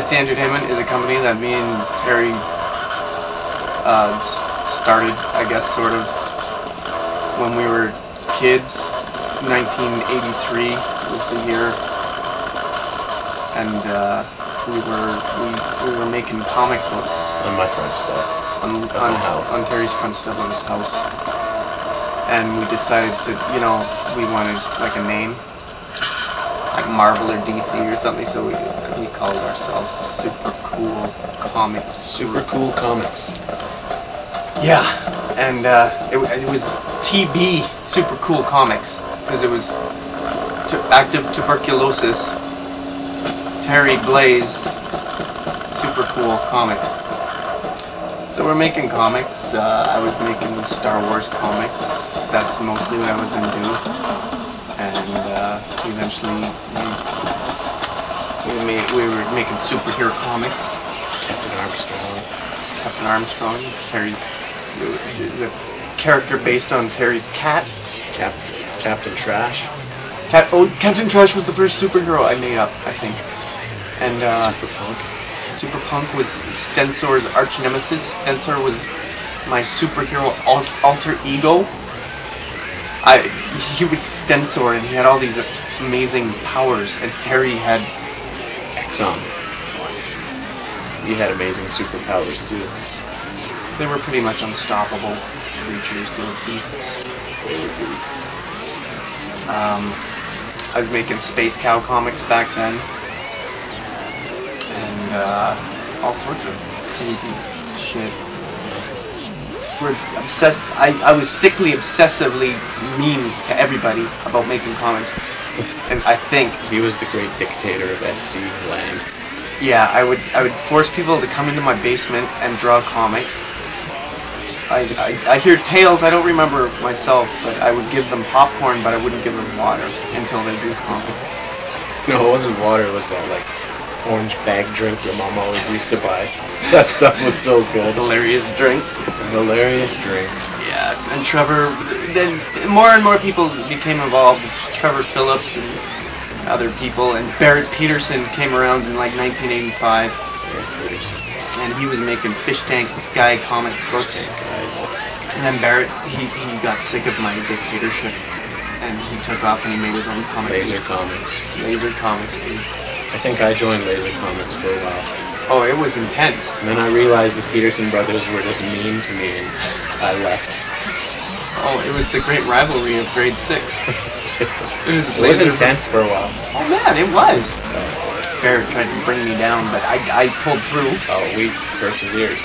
SC Entertainment is a company that me and Terry started, I guess, sort of when we were kids. 1983 was the year, and we were making comic books on my front step, on Terry's front step of his house, and we decided to, you know, we wanted like a name, like Marvel or DC or something, so we called ourselves Super Cool Comics. Super Cool Comics. Yeah, and it was TB, Super Cool Comics, because it was active tuberculosis. Terry Blaise, Super Cool Comics. So we're making comics. I was making Star Wars comics. That's mostly what I was into. And eventually we were making superhero comics. Captain Armstrong. Terry, the character based on Terry's cat. Captain Trash. Captain Trash was the first superhero I made up, I think. And Super Punk was Stensor's arch nemesis. Stensor was my superhero alter ego. He was Stensor, and he had all these amazing powers, and Terry had Exxon. He had amazing superpowers too. They were pretty much unstoppable creatures. They were beasts. I was making Space Cow comics back then, and all sorts of crazy shit. We're obsessed. I was sickly, obsessively mean to everybody about making comics, and I think he was the great dictator of SC land. Yeah, I would force people to come into my basement and draw comics. I hear tales, I don't remember myself, but I would give them popcorn, but I wouldn't give them water until they drew comics. No, it wasn't water, it was that, like, orange bag drink your mom always used to buy. That stuff was so good. Hilarious drinks. Hilarious drinks. Yes, and Trevor, then more and more people became involved. Trevor Phillips and other people, and Barrett Peterson came around in like 1985. Barrett Peterson. And he was making Fish Tank Guy comic books. And then Barrett, he got sick of my dictatorship, and he took off and he made his own comic. Laser Comics. Laser Comics, please. I think I joined Laser Comics for a while. Oh, it was intense. And then I realized the Peterson brothers were just mean to me, and I left. Oh, it was the great rivalry of grade 6. It was intense for a while. Oh man, it was. Barrett tried to bring me down, but I pulled through. Oh, we persevered.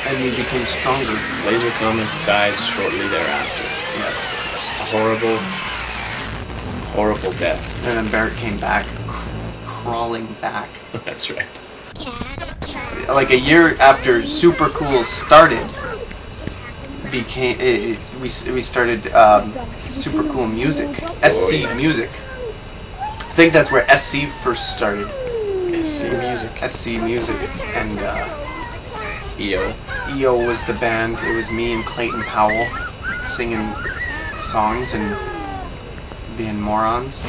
And we became stronger. Laser Comics died shortly thereafter. Yes. A horrible, horrible death. And then Barrett came back, crawling back. That's right. Like a year after Super Cool started, we started Super Cool Music, SC Music. I think that's where SC first started. SC Music, and EO. EO was the band. It was me and Clayton Powell singing songs and being morons.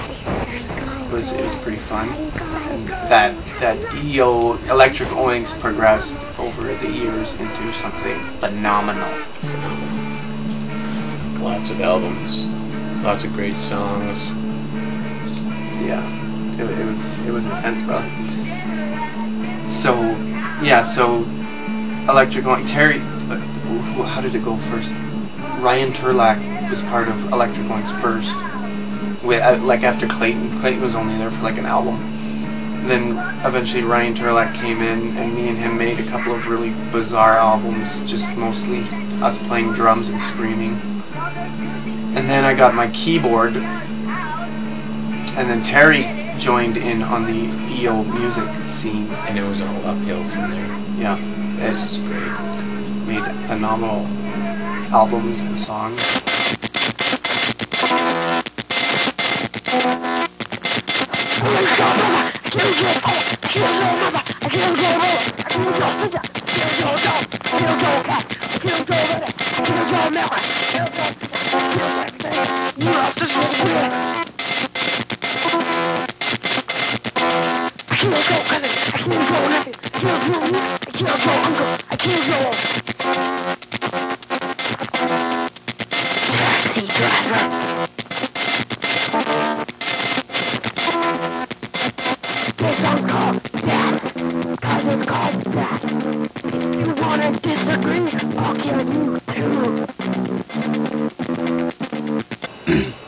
It was pretty fun. And that EO Electric Oinks progressed over the years into something phenomenal. Lots of albums, lots of great songs. Yeah, it was intense, bro. So Electric Oinks. Terry, how did it go first? Ryan Turlack was part of Electric Oinks first. Like after Clayton. Clayton was only there for like an album. And then eventually Ryan Turlack came in, and me and him made a couple of really bizarre albums, just mostly us playing drums and screaming. And then I got my keyboard, and then Terry joined in on the EO music scene. And it was all uphill from there. Yeah. It was just great. Made phenomenal albums and songs.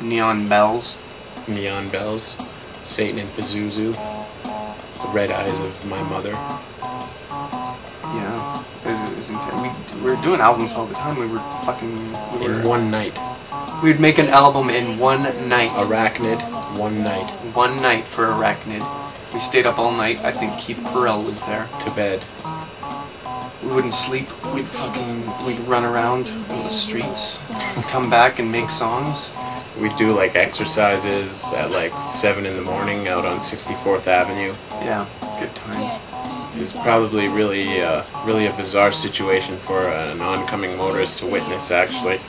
Neon Bells. Neon Bells, Satan and Pazuzu, The Red Eyes of My Mother. Yeah, we were doing albums all the time. In one night. We'd make an album in one night. Arachnid, one night. One night for Arachnid. We stayed up all night. I think Keith Perrell was there. To bed. We wouldn't sleep. We'd run around in the streets, come back and make songs. We'd do like exercises at like 7 in the morning out on 64th Avenue. Yeah, good times. It was probably really a bizarre situation for an oncoming motorist to witness, actually.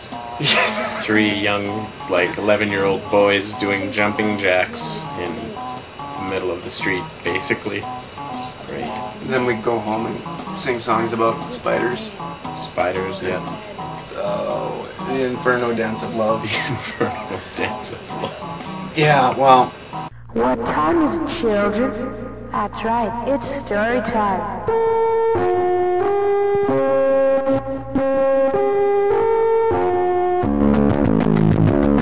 3 young, like 11-year-old boys doing jumping jacks in the middle of the street, basically. It's great. Then we'd go home and sing songs about spiders. Spiders, yeah. Oh, the Inferno Dance of Love. The Inferno Dance of Love. Yeah, well. What time is it, children? That's right, it's story time.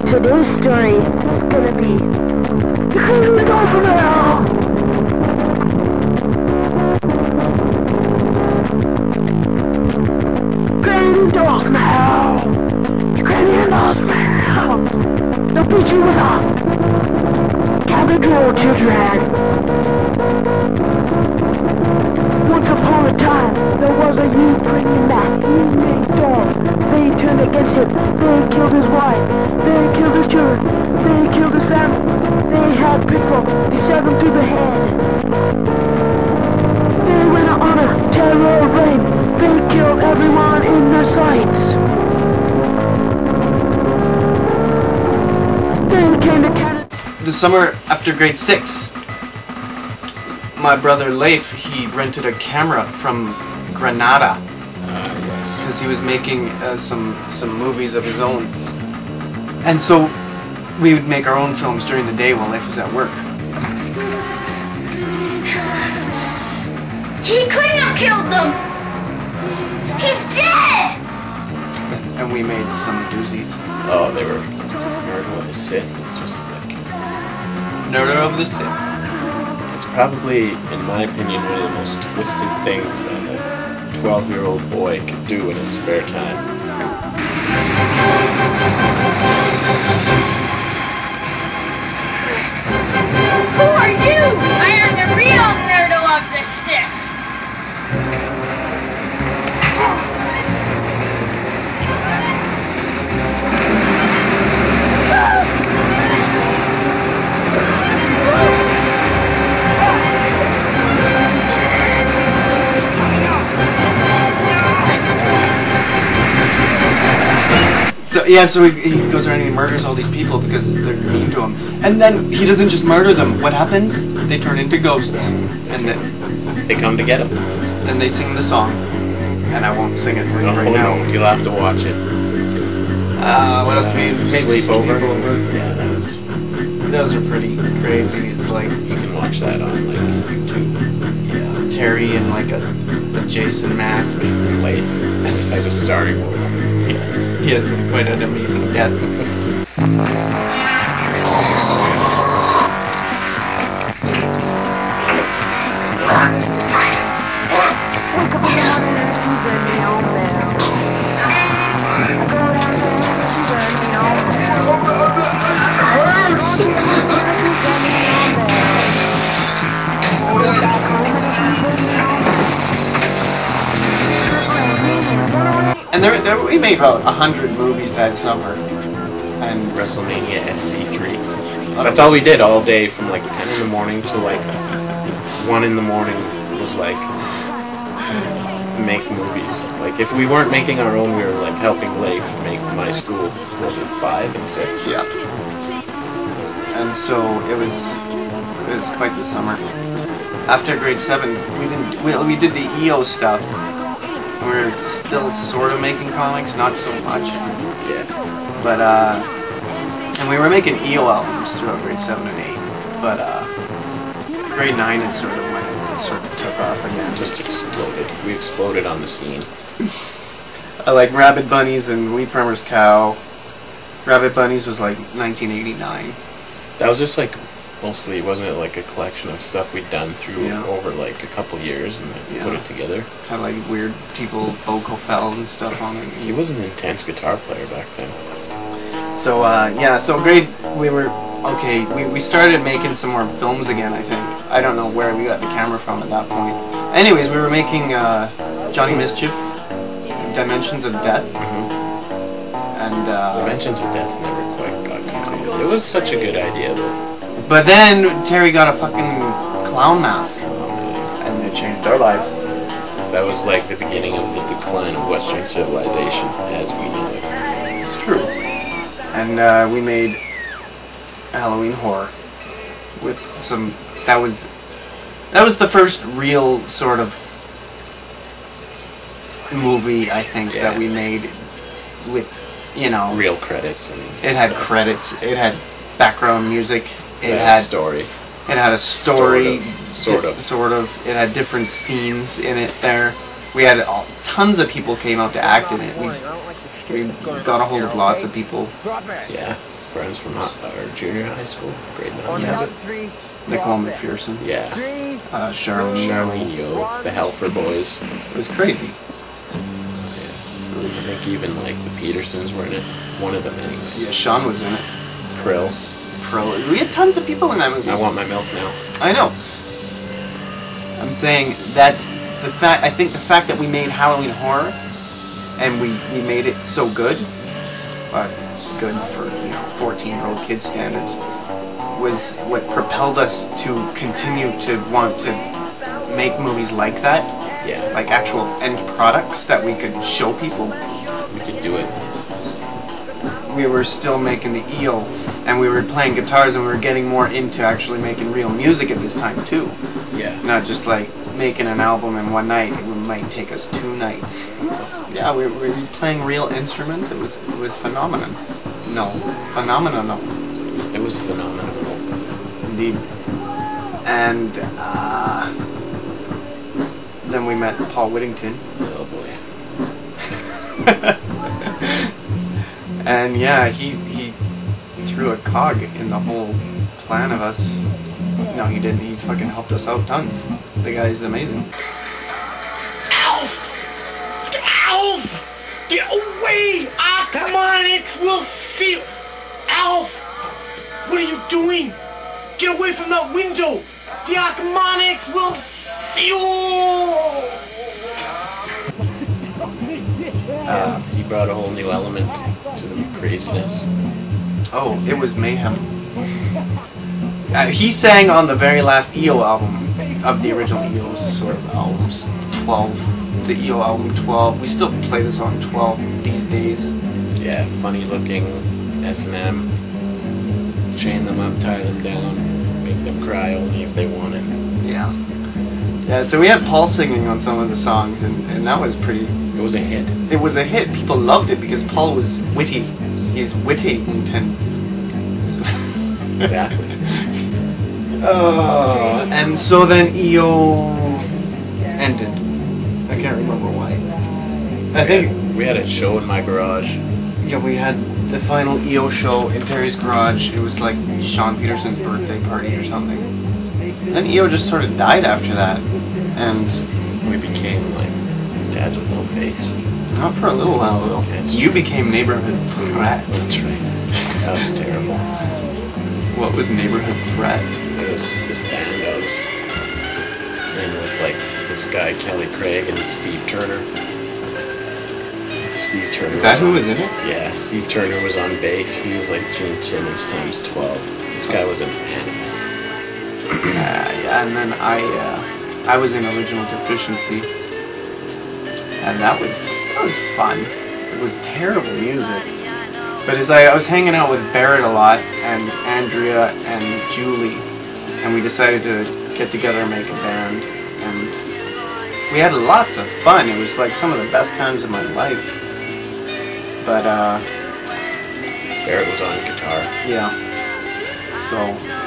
Today's story is gonna be the door from hell. Grand doors from hell. Grand doors from hell. The preacher was on. Cabin door, children. Once upon a time, there was a youth bringing back. He made dolls. They turned against him. They killed his wife. They killed his children. They killed his family. They had pitfall. They stabbed him through the head. They went on a terror reign. They killed everyone in their sights. They came to Canada. The summer after grade 6, my brother Leif, he rented a camera from Granada. Yes. Because he was making some movies of his own. And so we would make our own films during the day while Leif was at work. He couldn't have killed them! He's dead! And we made some doozies. Oh, they were Murder of the Sith. It was just like... Murder of the Sith. It's probably, in my opinion, one of the most twisted things that a 12-year-old boy could do in his spare time. Who are you? I am the real Nerdle of the Sith! So he goes around and he murders all these people because they're mean to him. And then he doesn't just murder them. What happens? They turn into ghosts. And then they come to get him. Then they sing the song. And I won't sing it right now. No, you'll have to watch it. What else we made? Sleepover. Yeah, those are pretty crazy. It's like you can watch that on like YouTube. Yeah, Terry in like a Jason mask. And Leif has a starring role. He has quite an amazing death. And we made about 100 movies that summer. And WrestleMania SC3. That's all we did all day from like 10 in the morning to like 1 in the morning was like make movies. Like if we weren't making our own, we were like helping Leif make my school. Was it 5 and 6? Yeah. And so it was quite the summer. After grade 7, we did the EO stuff. We were still sort of making comics, not so much. Yeah. But and we were making EO albums throughout grade 7 and 8. But grade 9 is sort of when it sort of took off again. Just exploded. We exploded on the scene. I like Rabbit Bunnies and Wheat Farmer's Cow. Rabbit Bunnies was like 1989. That was just like mostly, wasn't it like a collection of stuff we'd done through over like a couple years and then put it together? Had like weird people, Bo Kofeld and stuff on it. He was an intense guitar player back then. So so grade we started making some more films again, I think. I don't know where we got the camera from at that point. Anyways, we were making Johnny Mischief, Dimensions of Death. And Dimensions of Death never quite got completed. It was such a good idea though. But then Terry got a fucking clown mask. And it changed our lives. That was like the beginning of the decline of Western civilization as we know it. It's true. And we made Halloween Horror with some. That was the first real sort of movie I think that we made with, you know, real credits. And it had credits. It had background music. It had a story. It had a story. Sort of. It had different scenes in it there. We had tons of people came out to act in it. We got a hold of lots of people. Yeah, friends from our junior high school, grade 9. Yeah. Nicole McPherson. Yeah. Charlene Yo, the Helfer Boys. It was crazy. Yeah. I think even like the Petersons were in it. One of them anyways. Yeah, Sean was in it. Prill. We had tons of people in that movie. I want my milk now. I know. I'm saying that's the fact. I think the fact that we made Halloween Horror, and we made it so good, good for 14-year-old kids standards, was what propelled us to continue to want to make movies like that. Yeah. Like actual end products that we could show people. We could do it. We were still making the EO, and we were playing guitars, and we were getting more into actually making real music at this time too. Yeah. Not just like making an album in one night. It might take us 2 nights. Yeah, we were playing real instruments. It was phenomenal. Phenomenal. It was phenomenal. Indeed. And then we met Paul Whittington. Oh boy. And yeah, he threw a cog in the whole plan of us. No, he didn't. He fucking helped us out tons. The guy's amazing. Alf! Alf! Get away! Ah, come on, X, we'll see you! Alf! What are you doing? Get away from that window! The Archmonics will see you! He brought a whole new element to the craziness. Oh, it was mayhem. He sang on the very last EO album of the original EO's sort of albums, 12. The EO album 12. We still play the song 12 these days. Yeah, funny looking S&M. Chain them up, tie them down, make them cry only if they want it. Yeah. Yeah, so we had Paul singing on some of the songs, and that was pretty... It was a hit. It was a hit. People loved it because Paul was witty. He's Whittington. Exactly. And so then EO ended. I can't remember why. I think we had a show in my garage. Yeah, we had the final EO show in Terry's garage. It was like Sean Peterson's birthday party or something. And EO just sort of died after that. And we became like Dads with No Face. Not for a little while though. Yes. You became Neighborhood Threat. That's right. That was terrible. What was Neighborhood Threat? It was this band I was in with like this guy Kelly Craig and Steve Turner. Steve Turner. Is that who was in it? Yeah, Steve Turner was on bass. He was like Gene Simmons times 12. This guy was an animal. Yeah, and then I was in Original Deficiency, and that was fun. It was terrible music, but as I was hanging out with Barrett a lot and Andrea and Julie, and we decided to get together and make a band, and we had lots of fun. It was like some of the best times of my life. But Barrett was on guitar. Yeah. So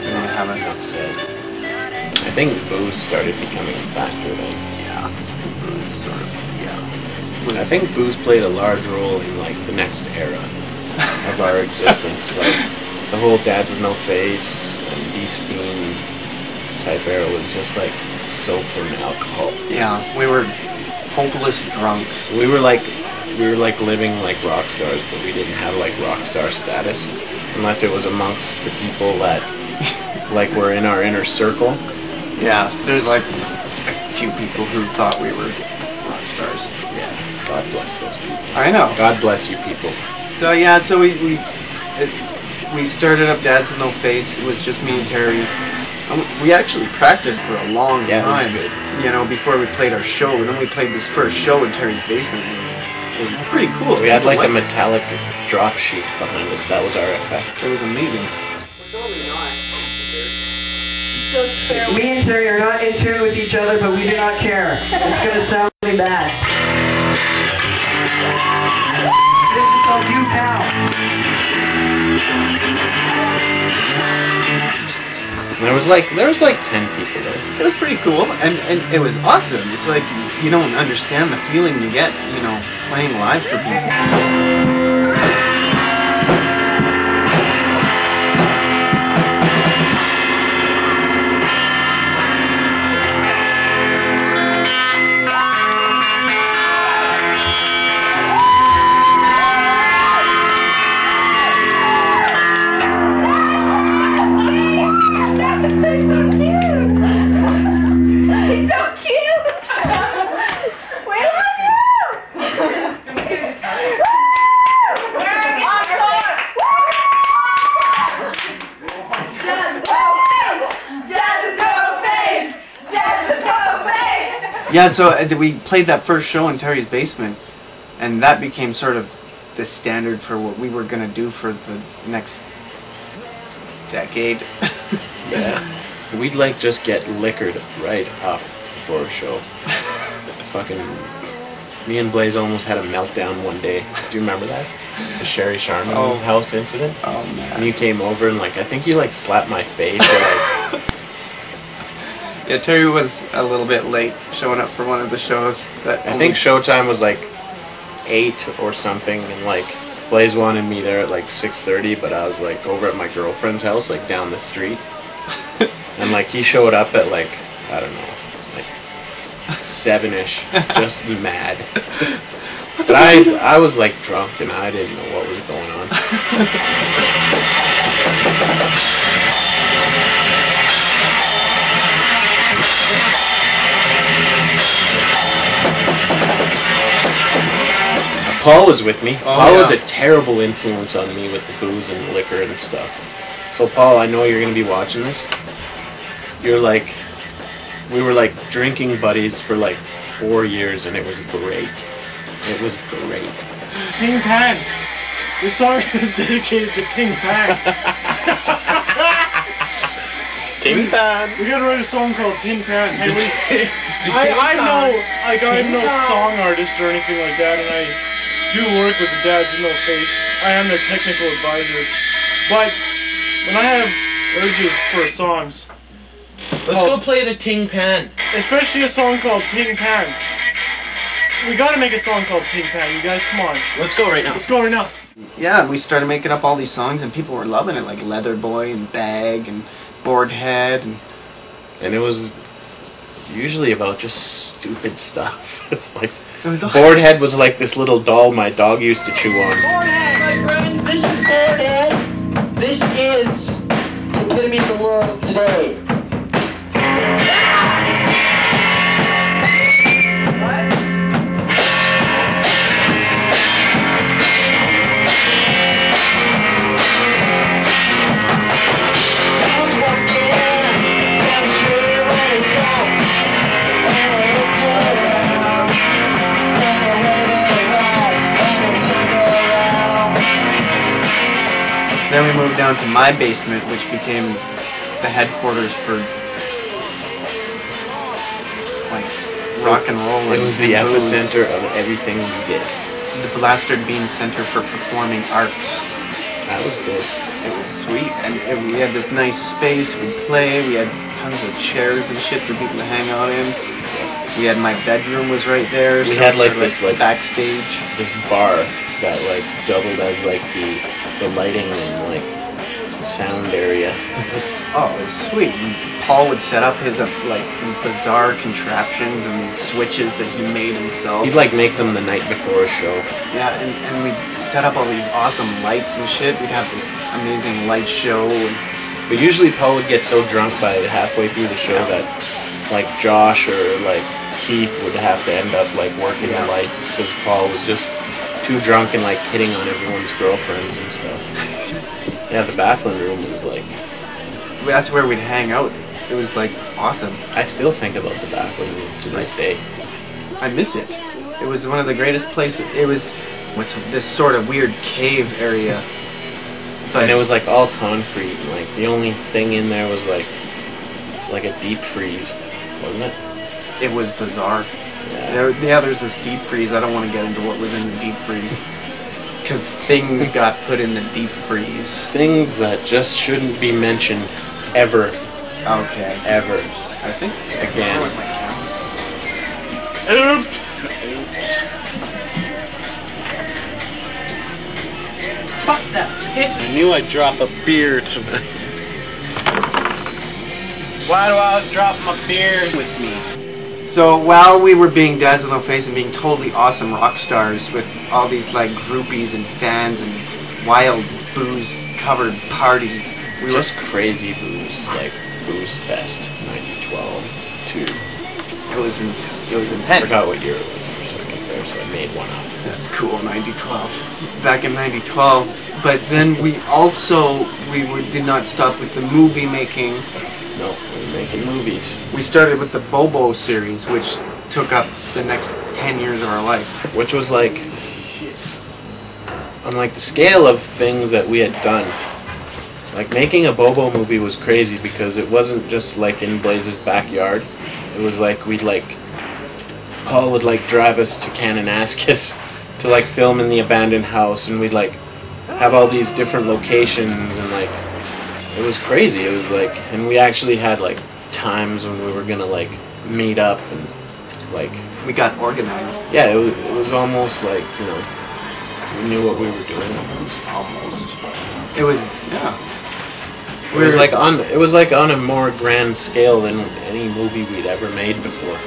we don't have enough said. I think booze started becoming a factor then. Yeah. Booze sort of, yeah. I think booze played a large role in like the next era. of our existence. Like the whole Dads with No Face and Beast Fiend type era was just like soaked in alcohol. Yeah, we were hopeless drunks. We were like living like rock stars, but we didn't have like rock star status unless it was amongst the people that like were in our inner circle. Yeah, there's like a few people who thought we were rock stars. Yeah, God bless those people. I know. God bless you people. So yeah, so we started up Dads with No Face. It was just me and Terry. We actually practiced for a long time. It was good. You know, before we played our show. And then we played this first show in Terry's basement. It was pretty cool. We had like a metallic drop sheet behind us. That was our effect. It was amazing. Me and Terry are not in tune with each other, but we do not care. It's going to sound really bad. This is called You Pal. There was like 10 people there. It was pretty cool, and it was awesome. It's like you don't understand the feeling you get, you know, playing live for people. Yeah, so we played that first show in Terry's basement, and that became sort of the standard for what we were going to do for the next decade. Yeah. We'd like just get liquored right up before a show. Fucking, me and Blaise almost had a meltdown one day. Do you remember that? The Sherry Sharman house incident? Oh man. And you came over and like, I think you like slapped my face or like... Yeah, Terry was a little bit late showing up for one of the shows. I think showtime was like 8 or something, and like Blaise wanted me there at like 6:30, but I was like over at my girlfriend's house, like down the street. And like he showed up at like, I don't know, like 7-ish, just mad. But I was like drunk and I didn't know what was going on. Paul was with me. Paul was a terrible influence on me with the booze and liquor and stuff. So Paul, I know you're going to be watching this. You're like, we were like drinking buddies for like 4 years and it was great. It was great. Ting Pan! This song is dedicated to Ting Pan. Ting Pan! We gotta write a song called Ting Pan. Hey, I'm no song artist or anything like that, and I do work with the Dads with No Face. I am their technical advisor. But when I have urges for songs, let's go play the Ting Pan. Especially a song called Ting Pan. We gotta make a song called Ting Pan, you guys, come on. Let's go right now. Let's go right now. Yeah, we started making up all these songs and people were loving it, like Leather Boy and Bag and Board Head. And it was usually about just stupid stuff. It's like, awesome. Board Head was like this little doll my dog used to chew on. Board Head, my friends, this is Board Head. This is the epitome of the world today. Then we moved down to my basement, which became the headquarters for like rock and roll. It was the epicenter of everything we did. The Bastard Bean Center for Performing Arts. That was good. It was sweet, and we had this nice space. We'd play. We had tons of chairs and shit for people to hang out in. We had my bedroom was right there. We had like this backstage. this bar that like doubled as like the lighting and like sound area. Oh, it was sweet. And Paul would set up his like these bizarre contraptions and these switches that he made himself. He'd like make them the night before a show. Yeah, and we'd set up all these awesome lights and shit. We'd have this amazing light show. But usually Paul would get so drunk by halfway through the show that like Josh or like Keith would have to end up like working the lights because Paul was just too drunk and like hitting on everyone's girlfriends and stuff. Yeah, the Backlund room was like... That's where we'd hang out. It was like awesome. I still think about the Backlund room to this day. I miss it. It was one of the greatest places. It was this sort of weird cave area. But and it was like all concrete. Like the only thing in there was like a deep freeze, wasn't it? It was bizarre. Yeah, there's this deep freeze. I don't want to get into what was in the deep freeze. Because things got put in the deep freeze. Things that just shouldn't be mentioned ever. Okay. Ever. I think. Again. Oops! Fuck that piss! I knew I'd drop a beer tonight. Why do I always drop my beer with me? So while we were being Dads with No Face and being totally awesome rock stars with all these like groupies and fans and wild booze-covered parties, we just crazy booze, like Booze Fest 1912 too. It was intense. I forgot what year it was for a second there, so I made one up. That's cool, 1912. Back in 1912, but then we did not stop with the movie making. No, we were making movies. We started with the Bobo series, which took up the next 10 years of our life. Which was like, on like the scale of things that we had done, like making a Bobo movie was crazy because it wasn't just like in Blaise's backyard. It was like Paul would like drive us to Kananaskis to like film in the abandoned house, and we'd like have all these different locations, and like it was crazy. It was like, and we actually had like times when we were gonna like meet up and like we got organized. Yeah, it was almost like, you know, we knew what we were doing almost. It was It was like on a more grand scale than any movie we'd ever made before.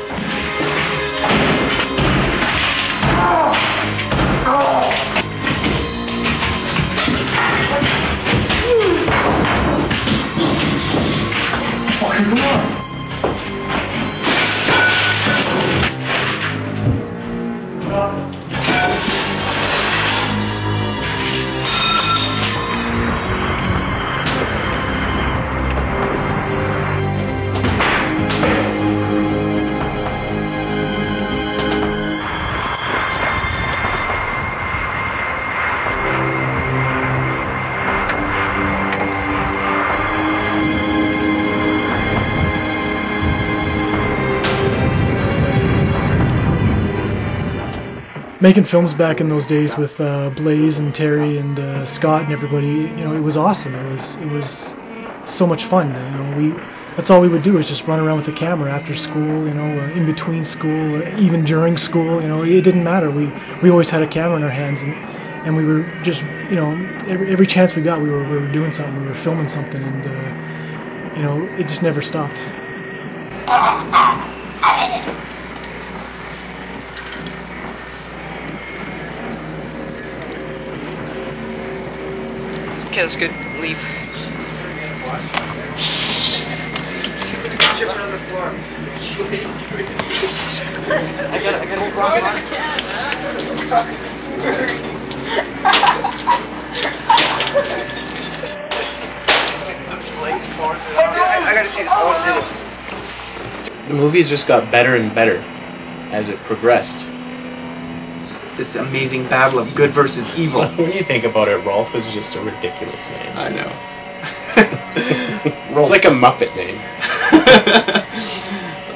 Making films back in those days with Blaise and Terry and Scott and everybody, you know, it was awesome. It was so much fun. You know, that's all we would do is just run around with the camera after school, you know, in between school, even during school. You know, it didn't matter. We always had a camera in our hands, and we were just, you know, every chance we got, we were doing something. We were filming something, and you know, it just never stopped. Okay, that's good. Leave. Strip it on the floor. I got it. I gotta see this. I want to see this. The movies just got better and better as it progressed. This amazing battle of good versus evil. When you think about it, Rolf is just a ridiculous name. I know. It's like a Muppet name.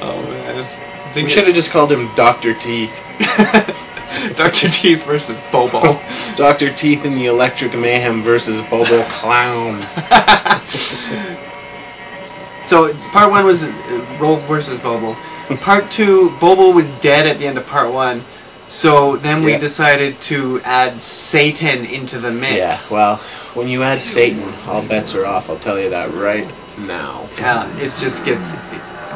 Oh man. We should have just called him Dr. Teeth. Dr. Teeth versus Bobo. Dr. Teeth in the Electric Mayhem versus Bobo Clown. So part 1 was Rolf versus Bobo. Part 2, Bobo was dead at the end of part 1. So then we Yeah. decided to add Satan into the mix. Yeah, well, when you add Satan, all bets are off, I'll tell you that right now. Yeah, it just gets,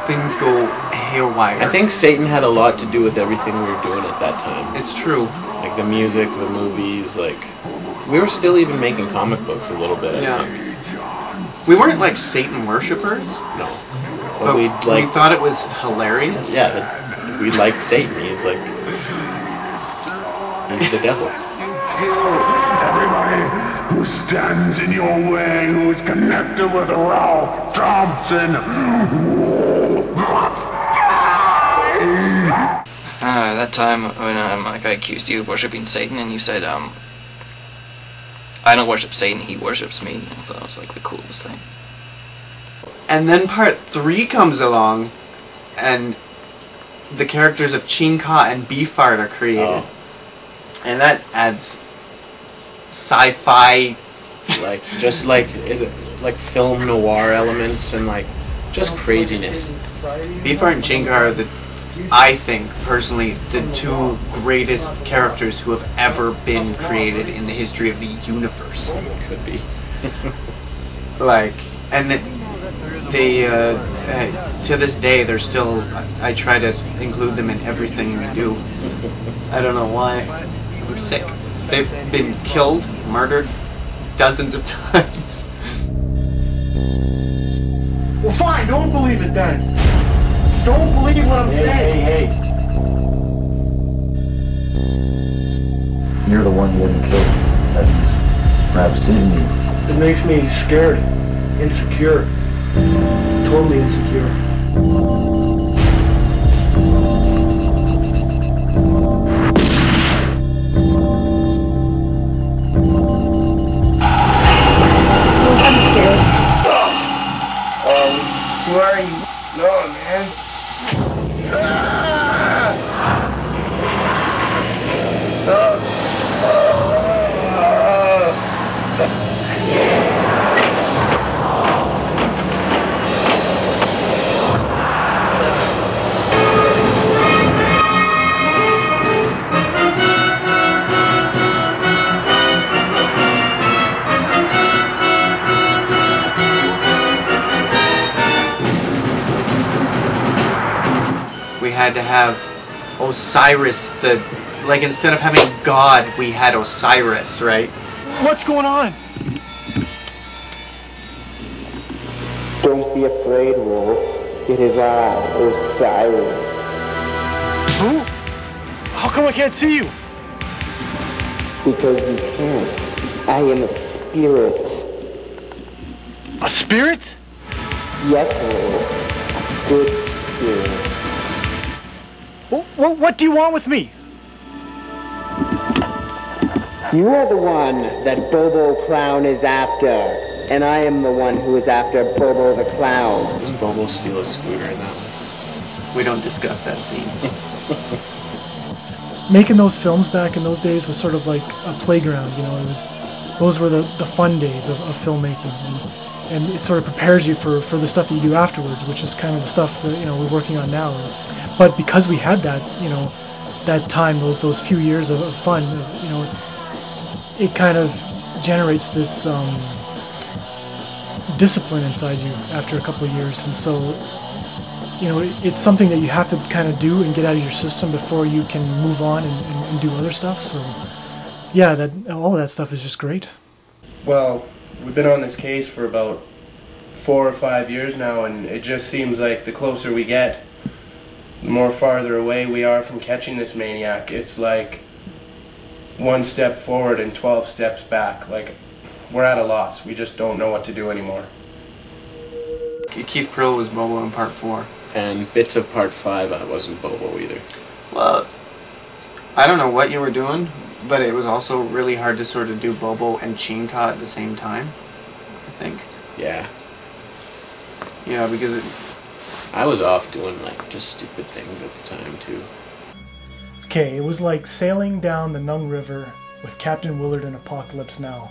things go haywire. I think Satan had a lot to do with everything we were doing at that time. It's true. Like the music, the movies, like... We were still even making comic books a little bit, I Yeah. think. We weren't like Satan worshippers, No. but we we thought it was hilarious. Yeah, we liked Satan. He's like... He's the devil. Kill everybody who stands in your way, who is connected with Ralph Thompson. Must die. That time when I accused you of worshipping Satan, and you said, I don't worship Satan, he worships me. I thought it was like the coolest thing. And then part 3 comes along, and the characters of Chinka and Beefheart are created. Oh. And that adds sci-fi, Like, just like... Like film noir elements and like... Just craziness. Beefheart and Chinka are I think, personally, the 2 greatest characters who have ever been created in the history of the universe. Could be. Like, and they, to this day, they're still, I try to include them in everything we do. I don't know why. I'm sick. They've been killed, murdered, dozens of times. Well, fine, don't believe it then. Don't believe what I'm saying. Hey. You're the one who wasn't killed. That's perhaps in me. It makes me scared, insecure, totally insecure. I'm scared. Who are you? No, man. We had to have Osiris, like instead of having God, we had Osiris, right? What's going on? Don't be afraid, Wolf. It is I, Osiris. Who? How come I can't see you? Because you can't. I am a spirit. A spirit? Yes, Wolf. Good spirit. What do you want with me? You are the one that Bobo Clown is after, and I am the one who is after Bobo the Clown. Does Bobo steal a scooter in that one? We don't discuss that scene. Making those films back in those days was sort of like a playground, you know. Those were the fun days of filmmaking, and it sort of prepares you for the stuff that you do afterwards, which is kind of the stuff that, you know, we're working on now. But because we had that, you know, that time, those few years of fun, you know, it kind of generates this discipline inside you after a couple of years, and so, you know, it's something that you have to kind of do and get out of your system before you can move on and do other stuff. So yeah, all of that stuff is just great. Well, we've been on this case for about 4 or 5 years now, and it just seems like the closer we get, the more farther away we are from catching this maniac. It's like 1 step forward and 12 steps back. Like, we're at a loss. We just don't know what to do anymore. Keith Krill was Bobo in part 4. And bits of part 5, I wasn't Bobo either. Well, I don't know what you were doing, but it was also really hard to sort of do Bobo and Chinka at the same time, I think. Yeah. Yeah, because I was off doing like just stupid things at the time too. Okay, it was like sailing down the Nung River with Captain Willard in Apocalypse Now.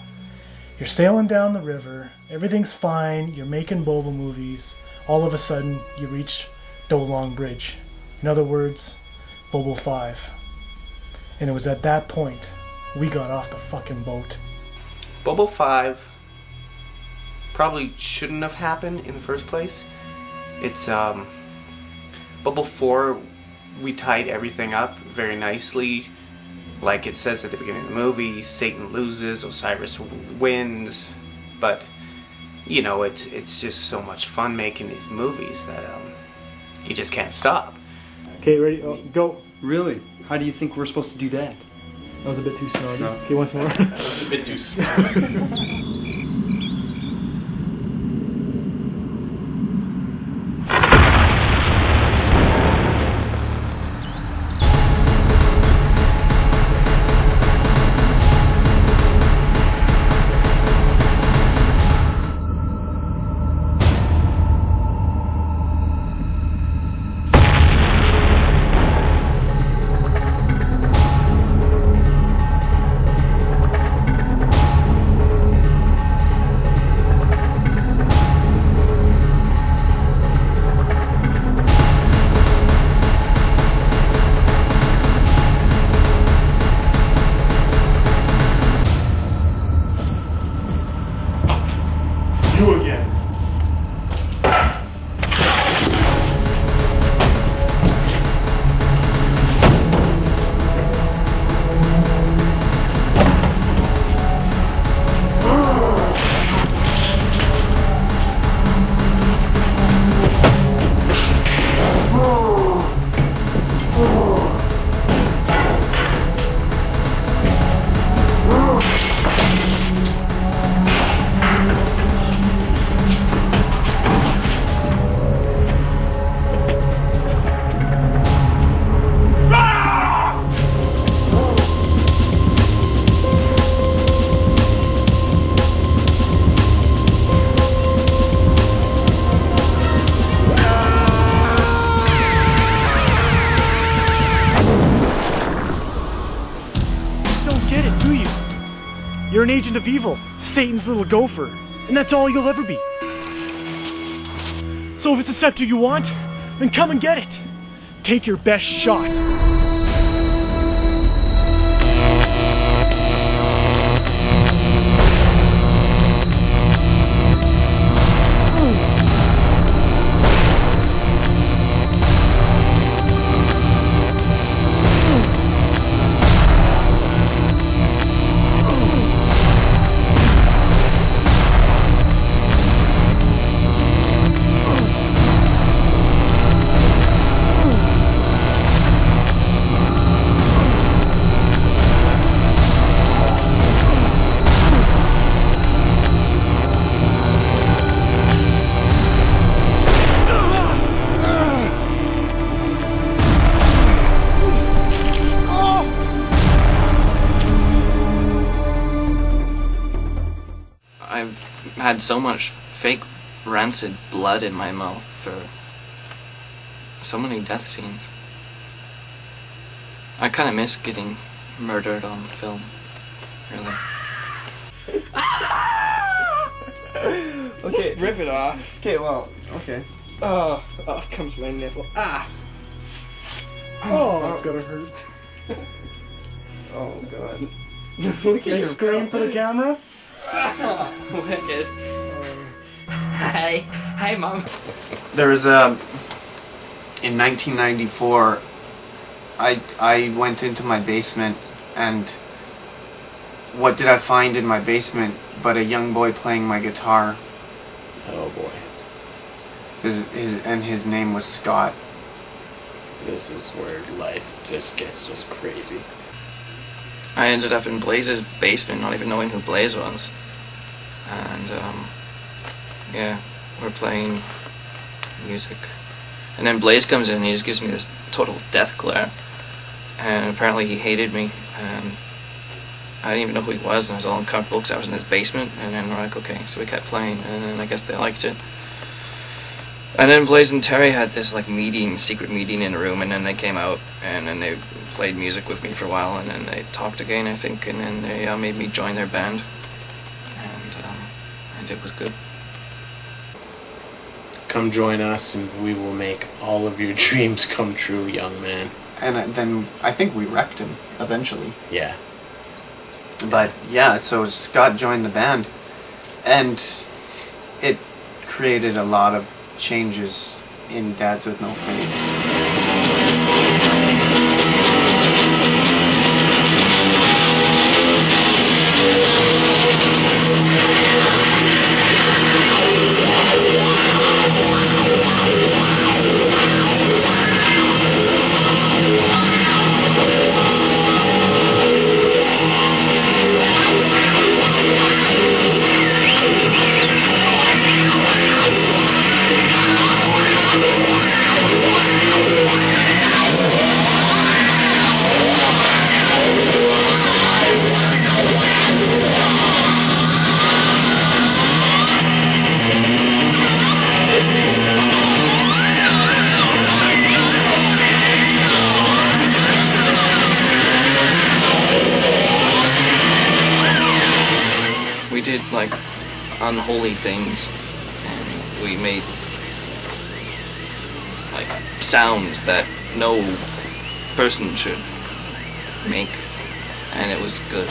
You're sailing down the river, everything's fine, you're making Bobo movies, all of a sudden you reach Do Long Bridge. In other words, Bobo 5. And it was at that point we got off the fucking boat. Bubble 5 probably shouldn't have happened in the first place. It's Bubble 4, we tied everything up very nicely. Like it says at the beginning of the movie, Satan loses, Osiris wins. But, you know, it's just so much fun making these movies that you just can't stop. Okay, ready? Oh, go. Really? How do you think we're supposed to do that? That was a bit too snobby. No. Okay, once more. That was a bit too smart. You again. You're an agent of evil, Satan's little gopher, and that's all you'll ever be. So if it's a scepter you want, then come and get it. Take your best shot. I've had so much fake rancid blood in my mouth for so many death scenes. I kind of miss getting murdered on film, really. Okay, rip it off. Okay, well, okay. Oh, off comes my nipple. Ah! Oh, that's gotta hurt. Oh, God. Look at They your scream for the camera? Wicked. Hi, Mom. There was in 1994, I went into my basement, and what did I find in my basement but a young boy playing my guitar? Oh boy. His name was Scott. This is where life just gets just crazy. I ended up in Blaise's basement, not even knowing who Blaise was. And, yeah, we're playing music. And then Blaise comes in and he just gives me this total death glare. And apparently he hated me, and I didn't even know who he was, and I was all uncomfortable because I was in his basement. And then we're like, okay, so we kept playing, and then I guess they liked it. And then Blaise and Terry had this like secret meeting in a room, and then they came out, and then they played music with me for a while, and then they talked again, I think, and then they made me join their band, and it was good. Come join us, and we will make all of your dreams come true, young man. and then I think we wrecked him eventually. Yeah. But yeah, so Scott joined the band, and it created a lot of changes in Dads with No Face. We did like unholy things, and we made like sounds that no person should make, and it was good.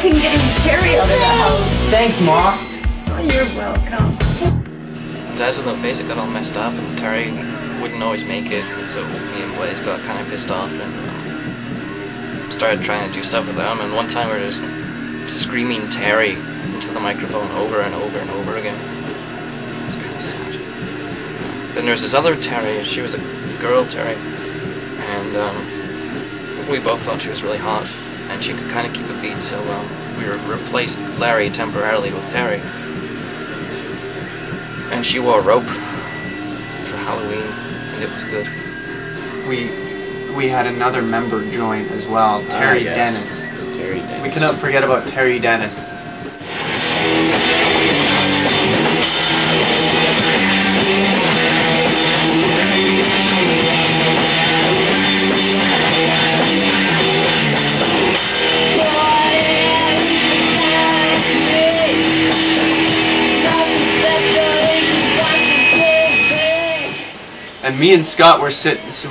Getting Terry out of the house. Thanks, Ma. Oh, you're welcome. Dads with No Face, it got all messed up, and Terry wouldn't always make it, and so me and Blaise got kind of pissed off and started trying to do stuff with them. And one time we were just screaming Terry into the microphone over and over and over again. It was kind of sad. Then there's this other Terry. She was a girl Terry, and we both thought she was really hot, and she could kind of keep a beat, so we replaced Larry temporarily with Terry. And she wore a rope for Halloween, and it was good. We had another member join as well, Terry Dennis. Terry Dennis. We cannot forget about Terry Dennis. And me and Scott were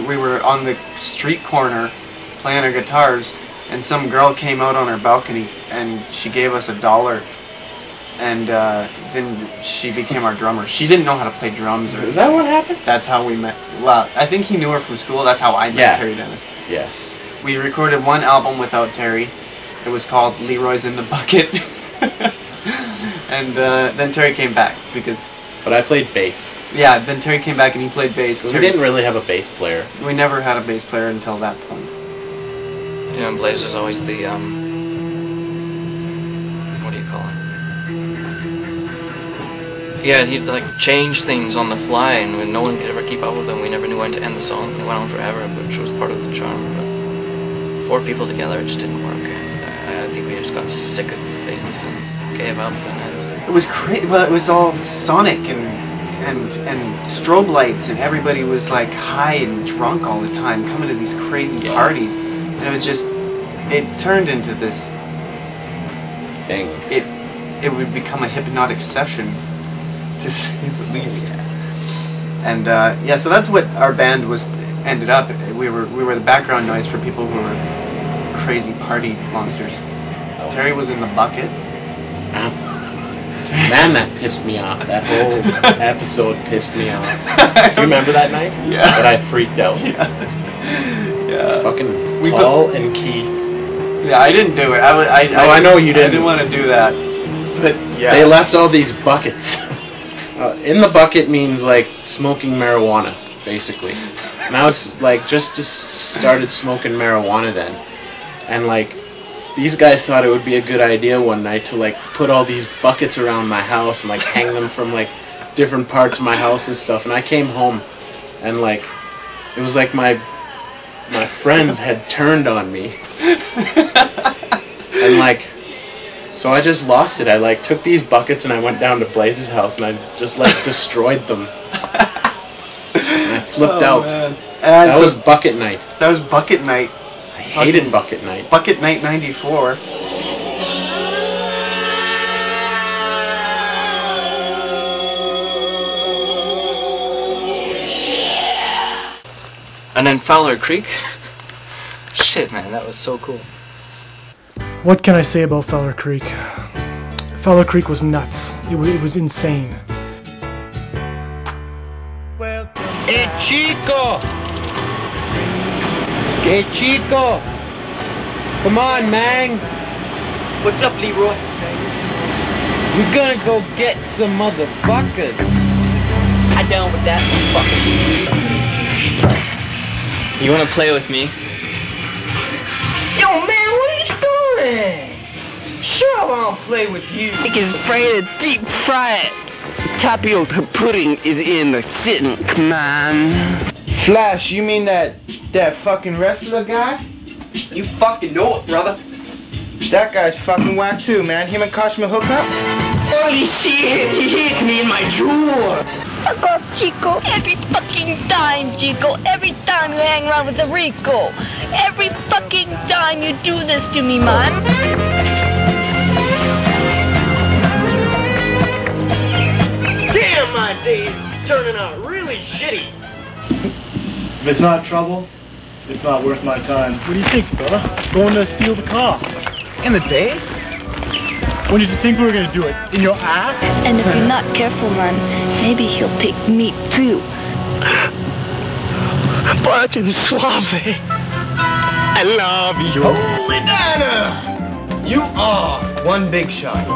we were on the street corner playing our guitars, and some girl came out on our balcony and she gave us $1, and then she became our drummer. She didn't know how to play drums. Is that what happened? That's how we met. Well, I think he knew her from school. That's how I met Terry Dennis. Yeah. We recorded one album without Terry. It was called Leroy's in the Bucket. And then Terry came back because... But I played bass. Yeah, then Terry came back and he played bass. We didn't really have a bass player. We never had a bass player until that point. Yeah, and Blaise was always the, what do you call it? Yeah, he'd like change things on the fly, and when no one could ever keep up with him, we never knew when to end the songs, and they went on forever, which was part of the charm. But 4 people together, it just didn't work, and I think we just got sick of things and gave up. And it was crazy. Well, it was all sonic and strobe lights, and everybody was like high and drunk all the time, coming to these crazy parties, and it was just, it turned into this thing. It would become a hypnotic session, to say the least. And yeah, so that's what our band ended up. We were the background noise for people who were crazy party monsters. Terry was in the bucket. Man, that pissed me off. That whole episode pissed me off. Do you remember that night? Yeah. That I freaked out. Yeah. Fucking Paul and Keith. Yeah, I didn't do it. I know you didn't. I didn't want to do that. But yeah. They left all these buckets. In the bucket means like smoking marijuana, basically. And I was like just started smoking marijuana then, and like these guys thought it would be a good idea one night to like put all these buckets around my house and like hang them from like different parts of my house and stuff. And I came home, and like it was like my friends had turned on me, and like. So I just lost it. I like took these buckets and I went down to Blaise's house and I just like destroyed them. And I flipped out. Man. That was bucket night. That was bucket night. I hated bucket night. Bucket night '94. And then Fowler Creek. Shit, man, that was so cool. What can I say about Fowler Creek? Fowler Creek was nuts. It was insane. Hey, Chico! Hey, Chico! Come on, man! What's up, Leroy? We're gonna go get some motherfuckers. I down with that, You wanna play with me? Yo, man, what are you doing? Sure, I'll play with you. Egg is fried, deep fry it. Tapioca pudding is in the sitting, man. Flash, you mean that fucking wrestler guy? You fucking know it, brother. That guy's fucking whack too, man. Him and Cosmo hook up? Holy shit, he hit me in my jewels. Fuck off, Chico. Every fucking time, Chico. Every time you hang around with the Rico. Every fucking time you do this to me, man. Damn, my day's turning out really shitty. If it's not trouble, it's not worth my time. What do you think, brother? Going to steal the car. In the day? When did you think we were going to do it? In your ass? And if you're not careful, man, maybe he'll take me too. Button suave. I love you. Holy Dana! You are one big shot.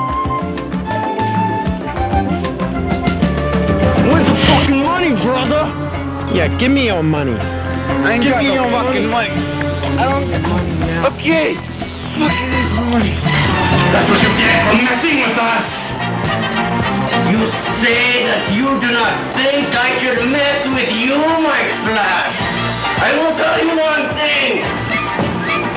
Where's the fucking money, brother? Yeah, give me your money. I ain't Give got me no your fucking money. I don't. Okay. Fucking this money. That's what you get for messing with us! You say that you do not think I should mess with you, my Flash. I will tell you one thing.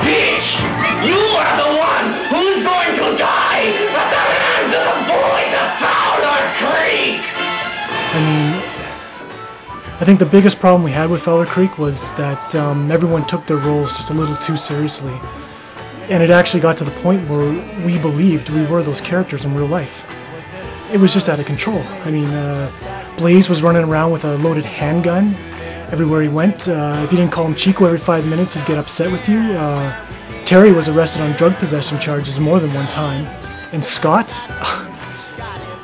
Bitch, you are the one who's going to die at the hands of the boys of Fowler Creek. I mean, I think the biggest problem we had with Fowler Creek was that everyone took their roles just a little too seriously. And it actually got to the point where we believed we were those characters in real life. It was just out of control. I mean, Blaise was running around with a loaded handgun everywhere he went. If you didn't call him Chico every 5 minutes, he'd get upset with you. Terry was arrested on drug possession charges more than one time. And Scott?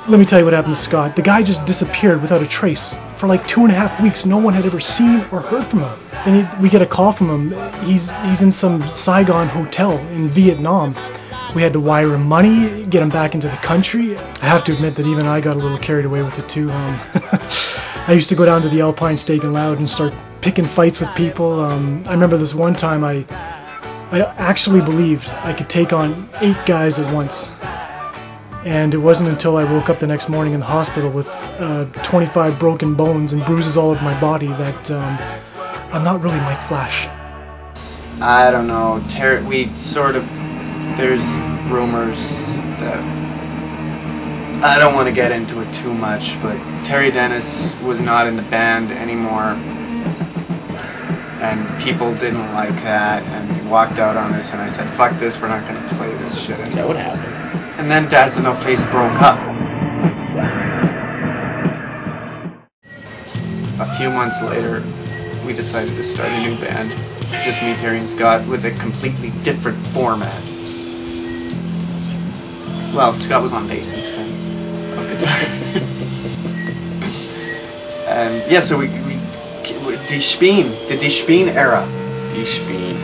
Let me tell you what happened to Scott. The guy just disappeared without a trace. For like 2.5 weeks, no one had ever seen or heard from him. Then we get a call from him. He's in some Saigon hotel in Vietnam. We had to wire him money, get him back into the country. I have to admit that even I got a little carried away with it too. I used to go down to the Alpine Steak and Loud and start picking fights with people. I remember this one time I actually believed I could take on 8 guys at once. And it wasn't until I woke up the next morning in the hospital with 25 broken bones and bruises all over my body that I'm not really Mike Flash. I don't know. There's rumors that I don't want to get into it too much, but Terry Dennis was not in the band anymore, and people didn't like that, and he walked out on us, and I said, "Fuck this, we're not going to play this shit." Is that what happened? And then Dads No Face broke up. A few months later, we decided to start a new band, just me, Terry, and Scott, with a completely different format. Well, Scott was on bass instead of Yeah, so we Die Spien, the Die Spien era. Die Spien.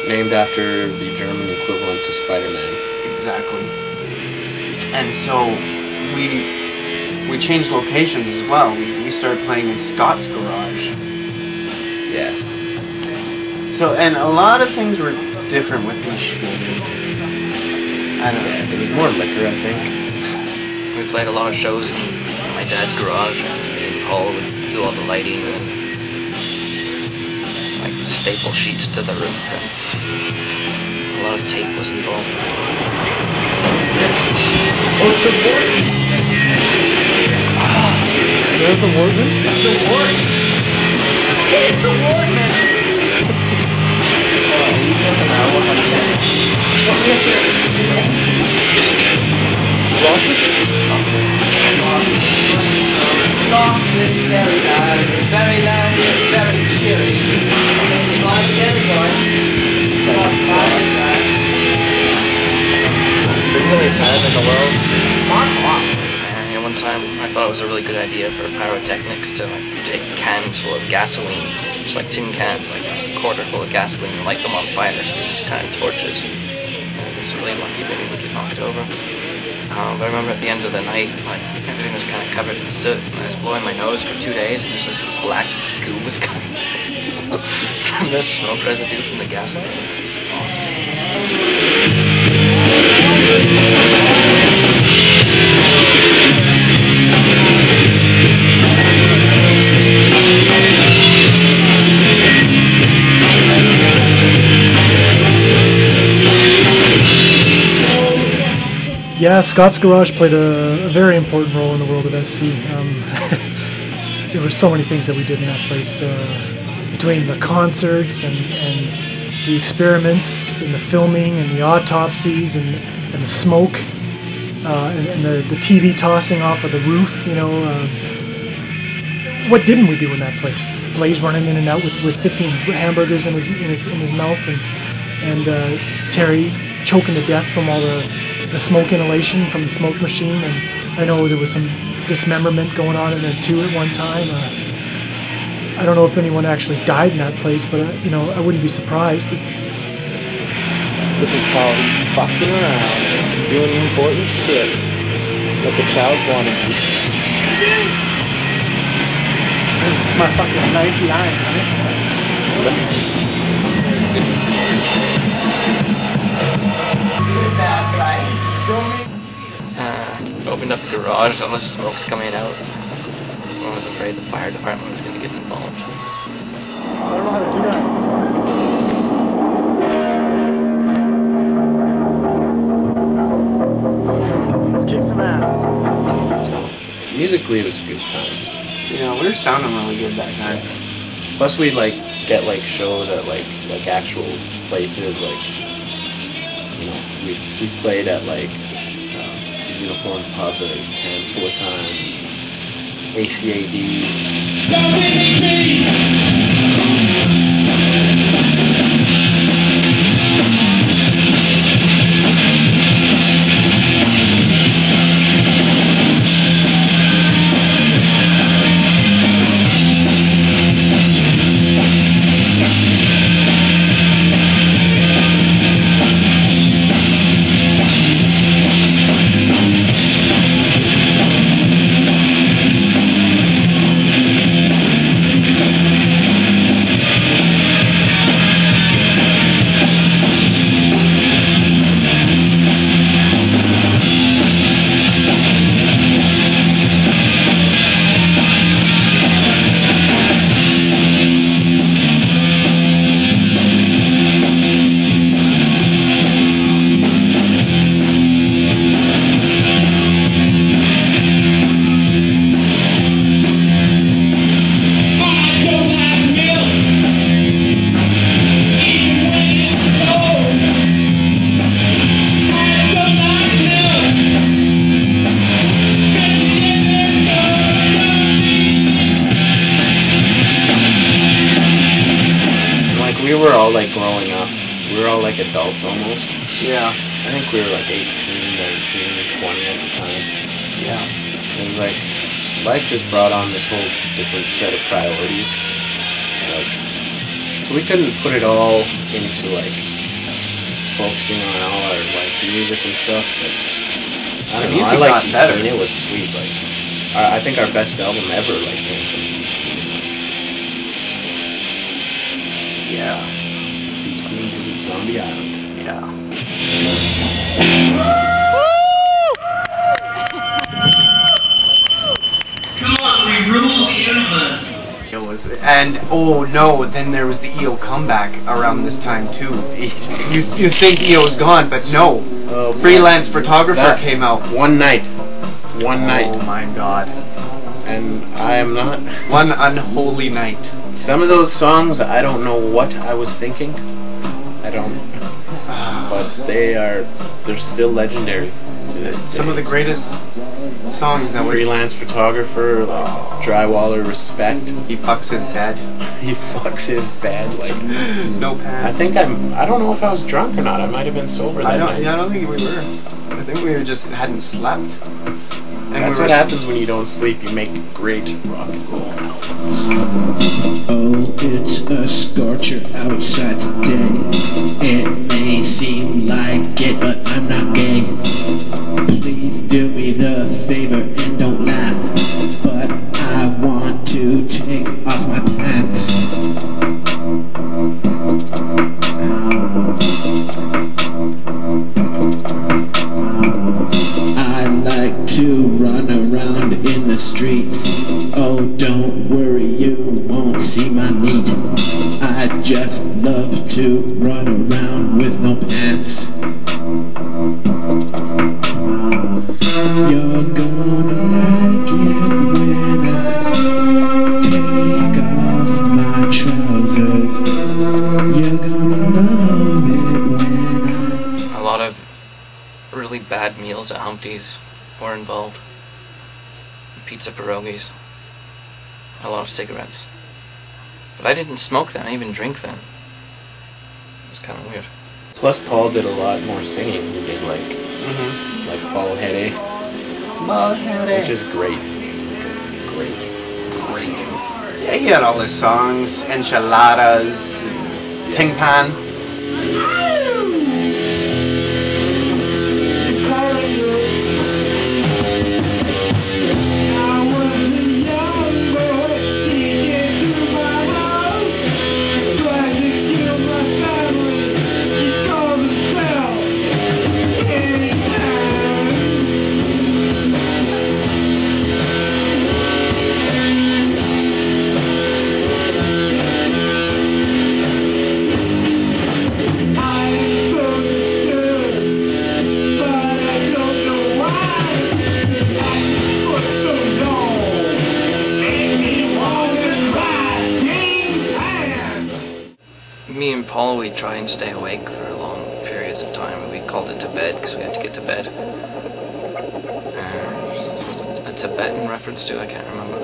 Named after the German equivalent to Spider-Man. Exactly. And so we changed locations as well. We started playing in Scott's garage. Yeah. So, and a lot of things were different with Die Spien. I don't know. Yeah, there was more liquor, I think. We played a lot of shows in my dad's garage, and Paul would do all the lighting and like staple sheets to the roof, and a lot of tape was involved. Oh, it's the Warden! There's the Warden? It's the Warden! It's the Warden! Lost is very loud, it's very loud, it's very cheery. Amazing life again, boy. The really bad in the world. And one time I thought it was a really good idea for pyrotechnics to like take cans full of gasoline, just like tin cans, like a quarter full of gasoline, and light them on fire, so these kind of torches. It's really unlucky, maybe we get knocked over. But I remember at the end of the night, like everything was kind of covered in soot, and I was blowing my nose for 2 days, and just this black goo was coming from the smoke residue from the gasoline. It was awesome. Yeah, Scott's Garage played a very important role in the world of SC. There were so many things that we did in that place, between the concerts and the experiments and the filming and the autopsies and the smoke and the TV tossing off of the roof. You know, what didn't we do in that place? Blaise running in and out with 15 hamburgers in his mouth, and Terry choking to death from all the smoke inhalation from the smoke machine. And I know there was some dismemberment going on in there too at one time. I don't know if anyone actually died in that place, but you know, I wouldn't be surprised. This is called fucking around, doing important shit, like a child wanted to. My fucking knife behind, Opened up the garage, all the smoke's coming out. I was afraid the fire department was going to get involved. I don't know how to do that. Let's kick some ass. Musically, it was good times. You know, we were sounding really good that night. Plus, we'd like get like shows at like actual places. Like, you know, we played at like the Unicorn Pub a handful of times. ACAD. We were all like growing up. We were all like adults almost. Yeah. I think we were like 18, 19, 20 at the time. Yeah. It was like, life just brought on this whole different set of priorities. It's like, we couldn't put it all into like focusing on all our like music and stuff, but I don't know, I like East Queen, it was sweet. Like, I think our best album ever like came from East Queen. Yeah. East Queen Visit Zombie Island. Yeah. Come on, we rule the universe. It was, and oh no, then there was the EO comeback around this time too. You think EO's gone, but no. Freelance Photographer came out. One night. Oh my god. And I am not... One unholy night. Some of those songs, I don't know what I was thinking. I don't... But they're still legendary to this day. Some of the greatest songs that Freelance Photographer, like Drywaller Respect. He fucks his bed. He fucks his bed, like... No pants. I don't know if I was drunk or not. I might have been sober that night. Yeah, I don't think we were. I think we just hadn't slept. And that's what happens when you don't sleep. You make great rock and roll albums. Oh, it's a scorcher outside today. It may seem like it, but I'm not gay. Please do me the favor and don't laugh. But I want to take off my pants. I like to run around in the street. Oh, don't worry, you won't see my meat. I just love to run around with no pants. You're gonna like it when I take off my trousers. You're gonna love it when A lot of really bad meals at Humpty's were involved. Pizza pierogies. A lot of cigarettes. But I didn't smoke then, I didn't even drink then. It was kind of weird. Plus Paul did a lot more singing. He did like Paul Hede. Which is great. It's like a great song. Yeah, he had all his songs, Enchiladas, Ting Pan. Me and Paul, we'd try and stay awake for long periods of time. We called it to bed because we had to get to bed. A Tibetan reference to, I can't remember.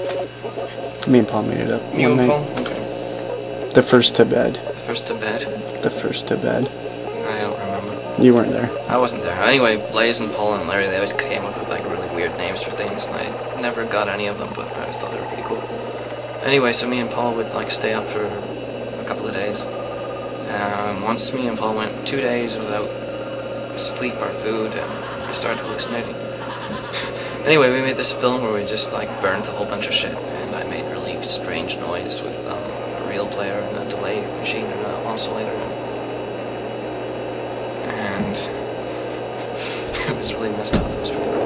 Me and Paul made it up. You one and night. Paul? Okay. The first to bed. The first to bed? The first to bed. I don't remember. You weren't there. I wasn't there. Anyway, Blaise and Paul and Larry, they always came up with like really weird names for things, and I never got any of them, but I always thought they were pretty cool. Anyway, so me and Paul would like stay up for a couple of days. Once me and Paul went 2 days without sleep or food, and I started hallucinating. Anyway, we made this film where we just like burnt a whole bunch of shit, and I made really strange noise with a reel player and a delay machine and an oscillator, and it was really messed up. It was pretty cool.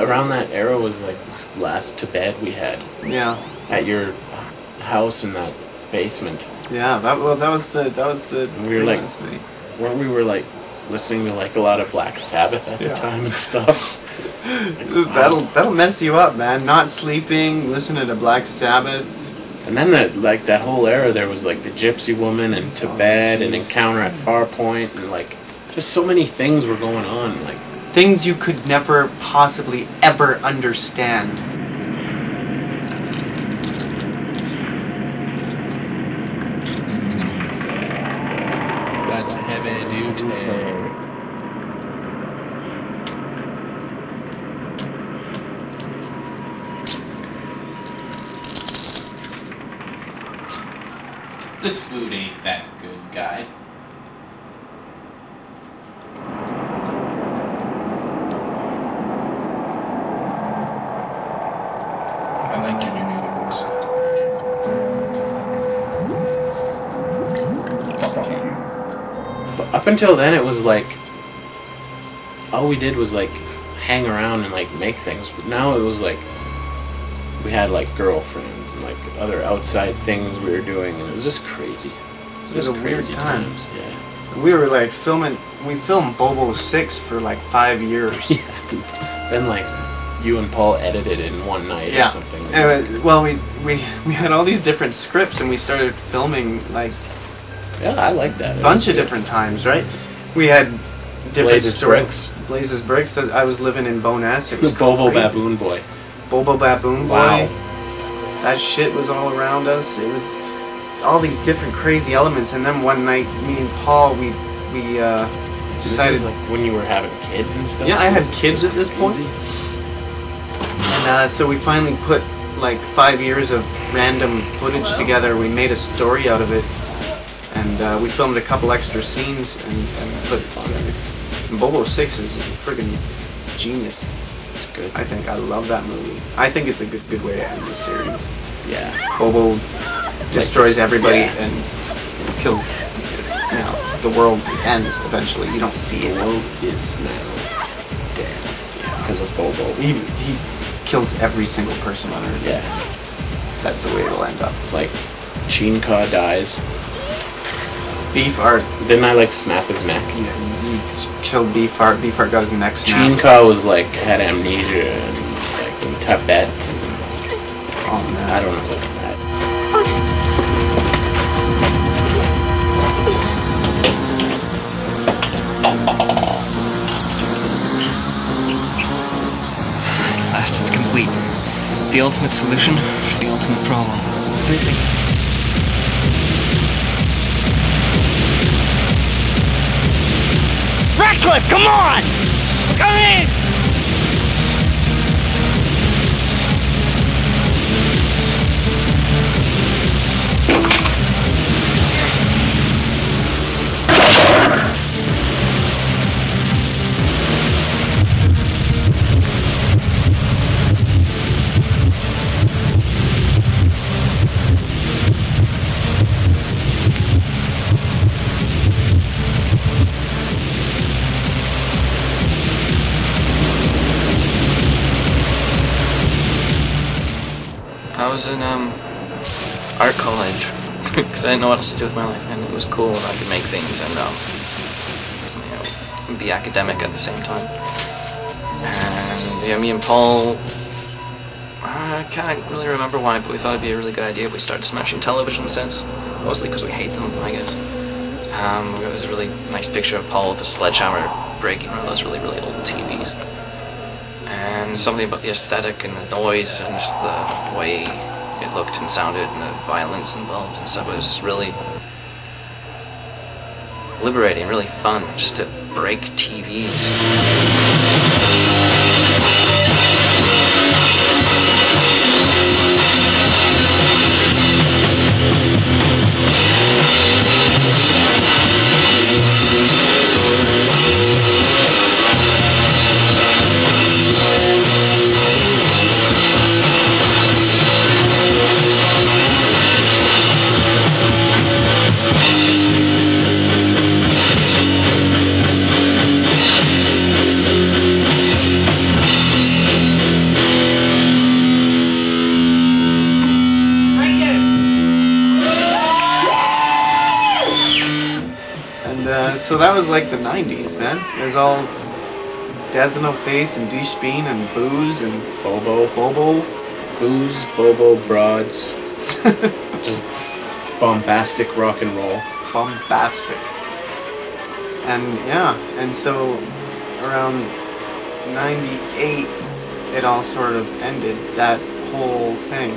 Around that era was like this last to bed we had. Yeah. At your house in that basement. Yeah, that was the we were like, weren't we were like listening to like a lot of Black Sabbath at the time and stuff. Like, that'll mess you up, man. Not sleeping, listening to Black Sabbath. And then that whole era, there was like the Gypsy Woman and To Bed and Encounter at Farpoint and like just so many things were going on. Like things you could never possibly ever understand. That's heavy duty. This food ain't that good, guy. I like your new foods. Fuck you. But up until then, it was like all we did was like hang around and like make things. But now it was like we had like girlfriends and like other outside things we were doing, and it was just crazy. It was a weird crazy time. times. Yeah. We were like filming. We filmed Bobo 6 for like 5 years. Yeah. Then like you and Paul edited in one night or something. Well, we had all these different scripts, and we started filming like I like that. A bunch of different times, right? We had different Blaise's stories. Blaise's Bricks. That I was living in Bowness. It was Bobo crazy. Baboon Boy. Bobo Baboon Boy. Wow. That shit was all around us. It was all these different crazy elements, and then one night, me and Paul, we decided. This was like when you were having kids and stuff. Yeah, I had kids at this point. And so we finally put like 5 years of random footage together. We made a story out of it, and we filmed a couple extra scenes and put together. And Bobo 6 is a friggin' genius. It's good. I think I love that movie. I think it's a good way to end the series. Yeah. Bobo destroys everybody and kills. You know, the world ends eventually. You don't see it. The world is now dead because of Bobo. He kills every single person on Earth. Yeah. That's the way it'll end up. Like, Chinka dies. Beefheart. Didn't I like snap his neck? You killed Beefheart. Beefheart got his neck snapped. Chinka was like, had amnesia and was like in Tibet. And, oh man. I don't know about that. Last is complete. The ultimate solution for the ultimate problem. What do you think? Ratcliffe, come on! Come in! I was in art college because I didn't know what else to do with my life, and it was cool and I could make things and you know, be academic at the same time. And yeah, me and Paul, I can't really remember why, but we thought it'd be a really good idea if we started smashing television sets, mostly because we hate them, I guess. We got this really nice picture of Paul with a sledgehammer breaking one of those really old TVs. And something about the aesthetic and the noise and just the way it looked and sounded and the violence involved and stuff. It was just really liberating, really fun just to break TVs. So that was like the 90s, man. It was all Dads with No Face and Douche Bean and booze and Bobo. Booze, Bobo, broads. Just bombastic rock and roll. Bombastic. And yeah, and so around 98, it all sort of ended, that whole thing.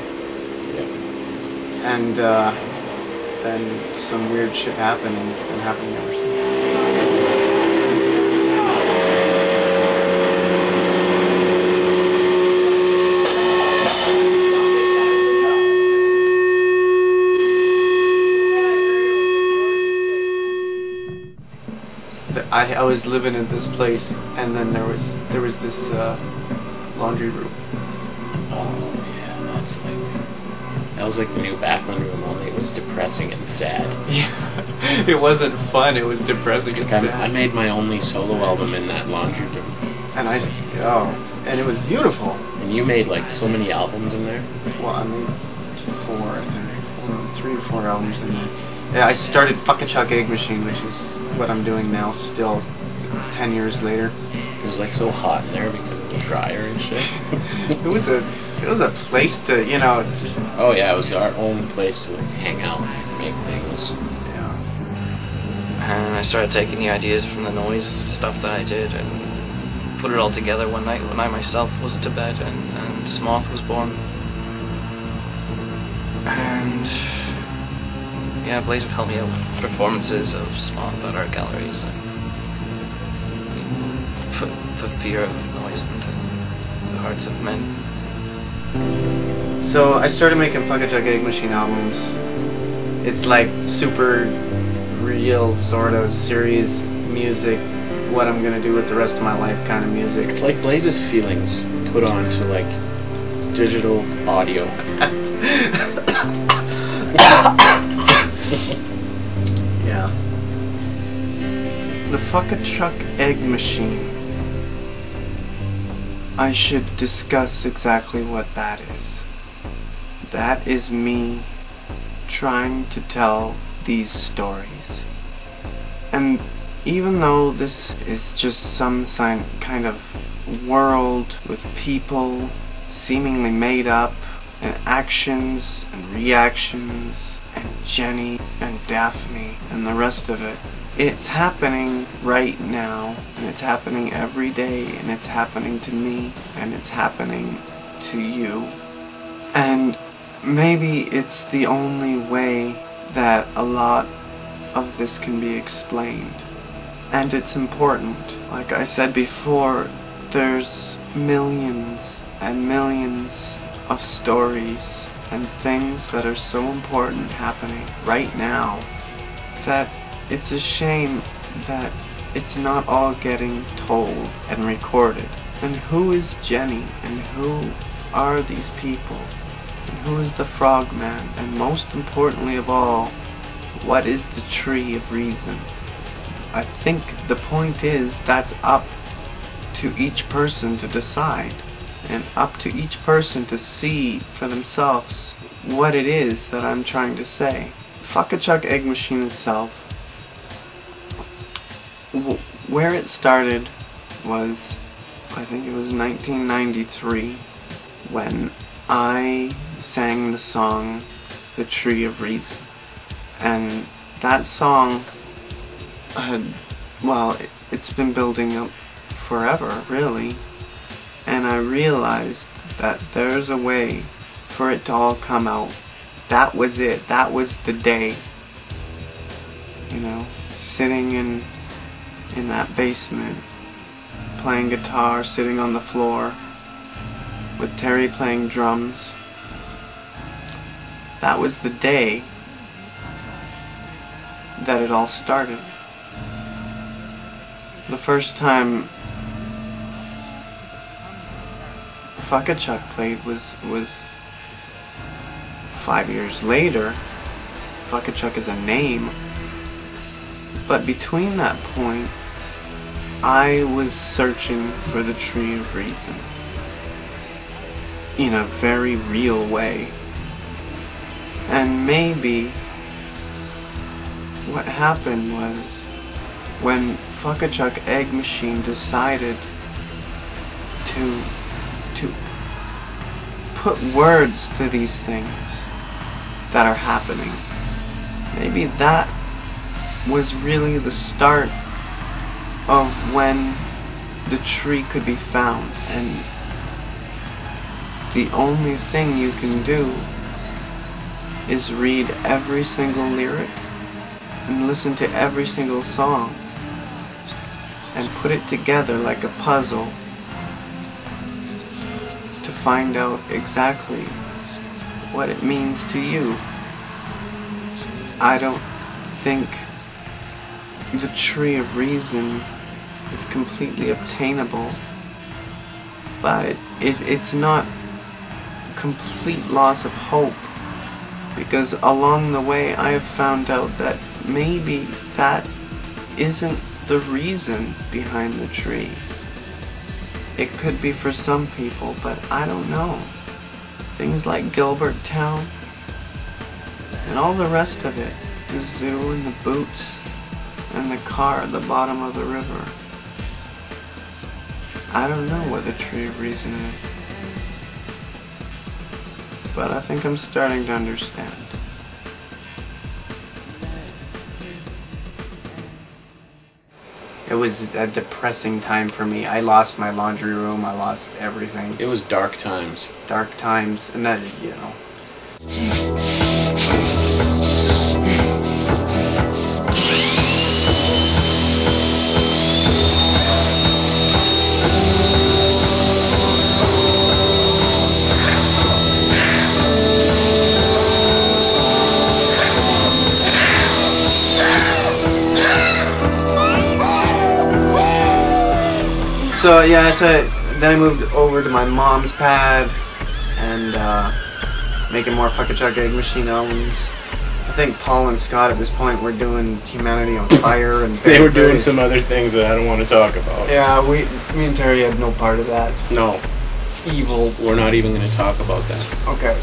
And then some weird shit happened, and it's been happening ever since. I was living in this place, and then there was this laundry room. Oh yeah, that was like the new Backlund room, only it was depressing and sad. Yeah, it wasn't fun. It was depressing and sad. I made my only solo album in that laundry room. And and it was beautiful. And you made like so many albums in there. Well, I made 3 or 4 albums in there. Yeah, I started Kolodychuk Egg Machine, which is what I'm doing now, still 10 years later. It was like so hot in there because of the dryer and shit. it was a place to, you know, just... Oh yeah, it was our own place to like hang out and make things. Yeah. And I started taking the ideas from the noise stuff that I did and put it all together one night when I myself was to bed and Smoth was born. And yeah, Blaise would help me out with performances of Smoth at art galleries and put the fear of noise into the hearts of men. So I started making Kolodychuk Egg Machine albums. It's like super real, sort of serious music, what I'm gonna do with the rest of my life kind of music. It's like Blaise's feelings put on to like digital audio. Yeah. The Kolodychuk Egg Machine. I should discuss exactly what that is. That is me trying to tell these stories. And even though this is just some kind of world with people seemingly made up, and actions and reactions, and Jenny and Daphne and the rest of it, it's happening right now, and it's happening every day, and it's happening to me, and it's happening to you. And maybe it's the only way that a lot of this can be explained. And it's important. Like I said before, there's millions and millions of stories and things that are so important happening right now that it's a shame that it's not all getting told and recorded. And who is Jenny? And who are these people? And who is the Frogman? And most importantly of all, what is the Tree of Reason? I think the point is that's up to each person to decide, and up to each person to see for themselves what it is that I'm trying to say. Kolodychuk Egg Machine itself, where it started was, I think it was 1993, when I sang the song The Tree of Reason. And that song had, well, it's been building up forever, really. And I realized that there's a way for it to all come out. That was it. That was the day. You know, sitting in that basement, playing guitar, sitting on the floor, with Terry playing drums. That was the day that it all started. The first time Kolodychuk played was 5 years later. Kolodychuk is a name. But between that point, I was searching for the Tree of Reason in a very real way. And maybe what happened was when Kolodychuk Egg Machine decided to put words to these things that are happening. Maybe that was really the start of when the tree could be found, and the only thing you can do is read every single lyric and listen to every single song and put it together like a puzzle to find out exactly what it means to you. I don't think the tree of reason is completely obtainable, but it's not complete loss of hope, because along the way I have found out that maybe that isn't the reason behind the tree. It could be for some people, but I don't know. Things like Gilbert Town and all the rest of it, the zoo and the boots and the car at the bottom of the river. I don't know what the tree of reason is, but I think I'm starting to understand. It was a depressing time for me. I lost my laundry room, I lost everything. It was dark times. Dark times, and that, you know. So yeah, then I moved over to my mom's pad and making more Kolodychuk Egg Machine albums. I think Paul and Scott at this point were doing Humanity on Fire, and they were doing some other things that I don't want to talk about. Yeah, me and Terry had no part of that. No. Evil. We're not even going to talk about that. Okay.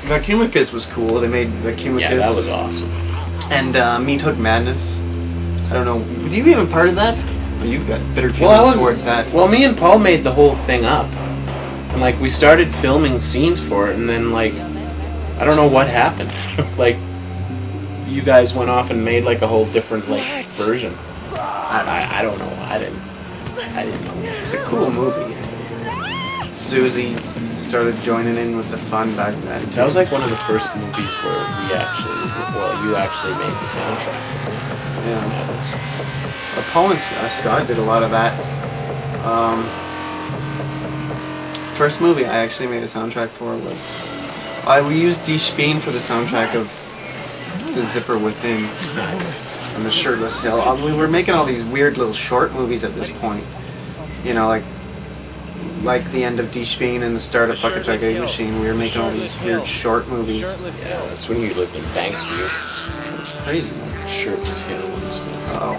Vacuumicus was cool. They made Vacuumicus. Yeah, that was awesome. And Meat Hook Madness. I don't know. Were you even part of that? Or you got bitter feelings towards that? Well, me and Paul made the whole thing up. And, like, we started filming scenes for it, and then, like, I don't know what happened. Like, you guys went off and made, like, a whole different, like, version. I don't know. I didn't know. It's a cool movie. Susie started joining in with the fun back then. That was like one of the first movies where you actually made the soundtrack. Yeah. Paul and Scott did a lot of that. First movie I actually made a soundtrack for was we used Die Speen for the soundtrack of The Zipper Within and The Shirtless Hill. We were making all these weird little short movies at this point. You know, like the end of Die Speen and the start of Kolodychuk Egg Machine. We were making all these weird short movies. Yeah, that's when you lived in Bankview. It was crazy. Shirtless Hill and stuff. Uh-oh.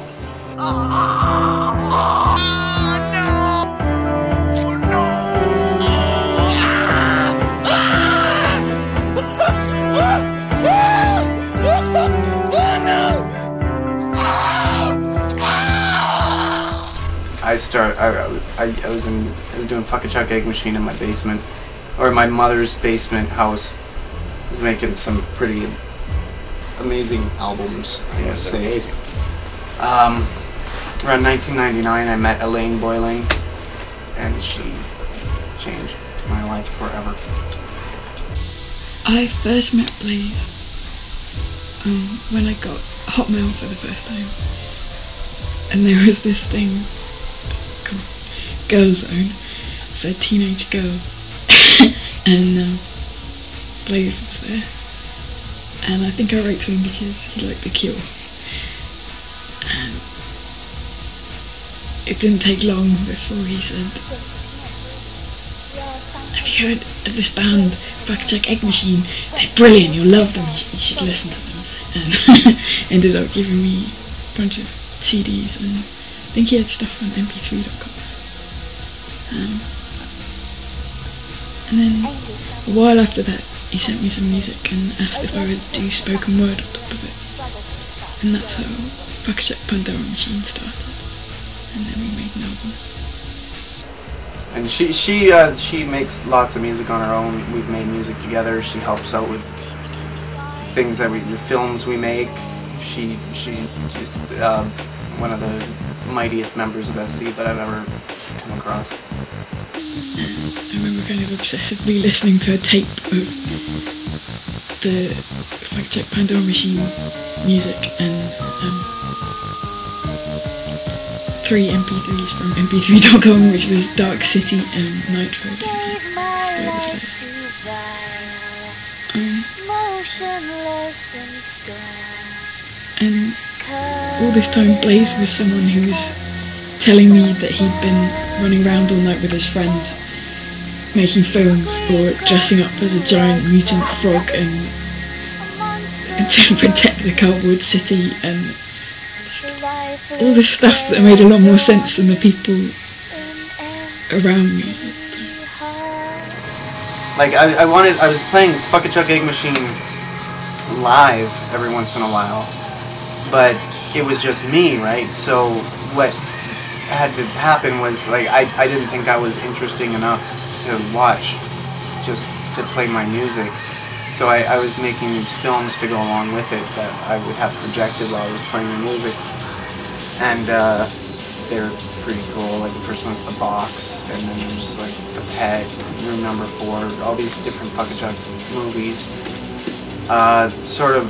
I was doing Kolodychuk Egg Machine in my basement, or my mother's basement house. I was making some pretty amazing albums, I must say. Amazing. Around 1999, I met Elaine Boiling, and she changed my life forever. I first met Blaise when I got Hotmail for the first time, and there was this thing called Girl Zone for a teenage girl, and Blaise was there, and I think I wrote to him because he liked The Cure, and it didn't take long before he said, "Have you heard of this band, Kolodychuk Egg Machine? They're brilliant, you'll love them, you should listen to them." And ended up giving me a bunch of CDs, and I think he had stuff on mp3.com. And then a while after that, he sent me some music and asked if I would do spoken word on top of it. And that's how Kolodychuk Pandora Machine started. And then we made an album. And she makes lots of music on her own. We've made music together. She helps out with things that the films we make. She's one of the mightiest members of SC that I've ever come across. I remember kind of obsessively listening to a tape of the Kolodychuk Pandora Machine music and 3 MP3s from mp3.com, which was Dark City and Nitro. And all this time Blaise was someone who was telling me that he'd been running around all night with his friends making films or dressing up as a giant mutant frog and to protect the cardboard city and all this stuff that made a lot more sense than the people around me. Like I was playing Kolodychuk Egg Machine live every once in a while, but it was just me, right? So what had to happen was, like, I didn't think I was interesting enough to watch, just to play my music. So I was making these films to go along with it that I would have projected while I was playing the music. And they're pretty cool. Like the first one's The Box, and then there's like The Pet, Room Number 4, all these different Kolodychuk movies. Sort of,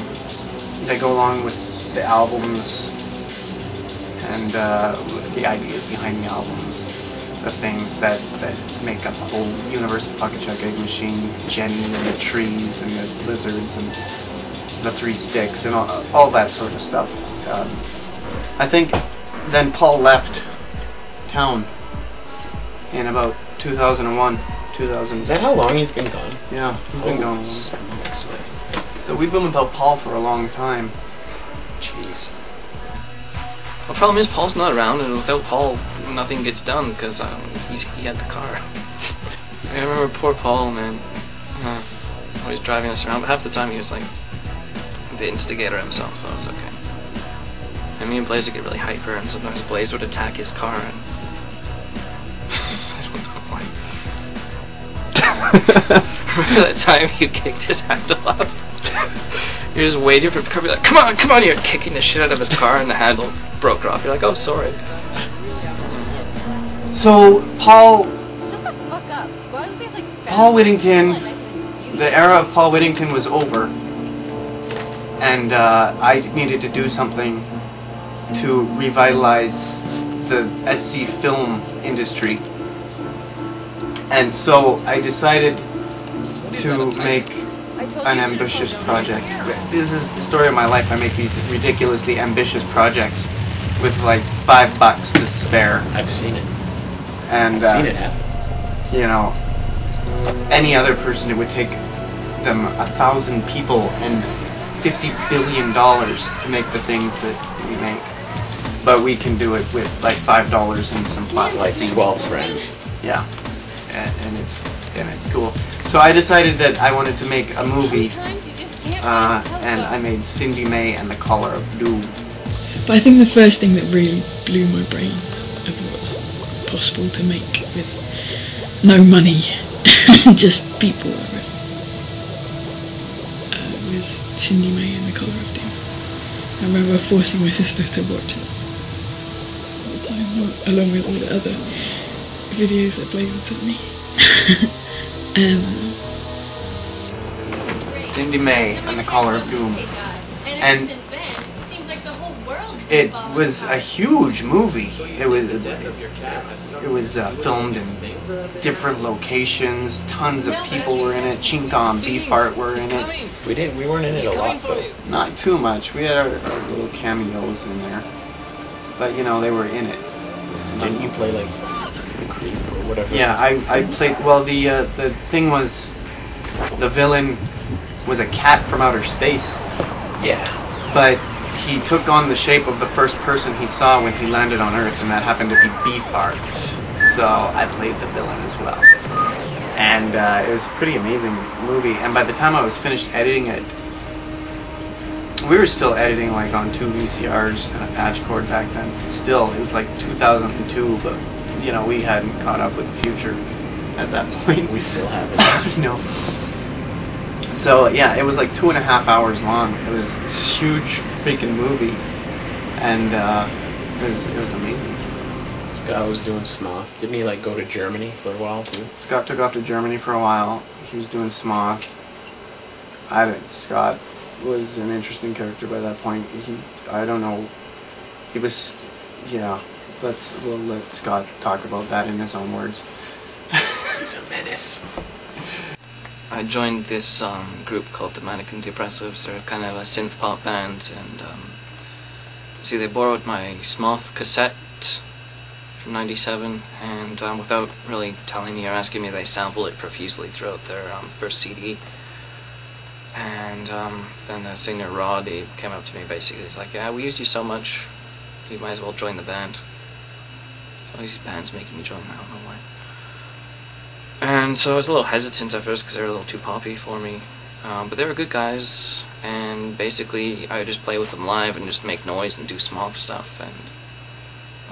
they go along with the albums and the ideas behind the albums, the things that make up the whole universe of Kolodychuk Egg Machine, Jenny and the trees and the lizards and the 3 sticks and all that sort of stuff. I think then Paul left town in about 2001. Is that how long he's been gone? Yeah, he's been gone. So we've been without Paul for a long time. Jeez. The problem is Paul's not around, and without Paul, nothing gets done because he had the car. I remember poor Paul, man. Always driving us around, but half the time he was like the instigator himself, so it was okay. And me and Blaise would get really hyper, and sometimes Blaise would attack his car, and I don't know why. Remember that time you kicked his handle up? You're just waiting for him to come, like, come on, you're kicking the shit out of his car, and the handle broke off. You're like, oh, sorry. So Paul Whittington, the era of Paul Whittington was over, and I needed to do something to revitalize the SC film industry. And so I decided to make an ambitious project. This is the story of my life. I make these ridiculously ambitious projects with like $5 to spare. I've seen it. And I've seen it happen. You know, any other person, it would take them 1,000 people and $50 billion to make the things that we make. But we can do it with like $5 and some plastic. Like 12 friends. Yeah, and it's cool. So I decided that I wanted to make a movie, and I made Cindy May and the Color of Doom. But I think the first thing that really blew my brain of what's possible to make with no money, just people, was Cindy May and the Color of Doom. I remember forcing my sister to watch it all the time, along with all the other videos that Blaise had sent me. Cindy May and the Color of Doom. And it was a huge movie. It was filmed in different locations. Tons of people were in it. Chinka and Beefheart were in it. We weren't in it a lot though. Not too much. We had our little cameos in there. But you know, they were in it. Didn't you play like the creep or whatever? Yeah, I played. Well, the thing was, the villain was a cat from outer space. Yeah. But he took on the shape of the first person he saw when he landed on Earth, and that happened to be Beefheart. So I played the villain as well. And it was a pretty amazing movie. And by the time I was finished editing it, we were still editing like on 2 VCRs and a patch cord back then. Still, it was like 2002, but you know, we hadn't caught up with the future at that point. We still haven't. No. So yeah, it was like 2.5 hours long. It was this huge freaking movie, and it was amazing. Scott was doing Smoth. Didn't he like go to Germany for a while too? Scott took off to Germany for a while. He was doing Smoth. Scott was an interesting character by that point. I don't know. He was, yeah. We'll let Scott talk about that in his own words. He's a menace. I joined this group called the Mannequin Depressives. They're kind of a synth pop band, and see, they borrowed my Smoth cassette from '97, and without really telling me or asking me, they sampled it profusely throughout their first CD. And then the singer Rod, he came up to me basically. He's like, "Yeah, we used you so much, you might as well join the band." So these bands making me join, I don't know why. And so I was a little hesitant at first because they were a little too poppy for me. But they were good guys, and basically I would just play with them live and just make noise and do Smoth stuff. And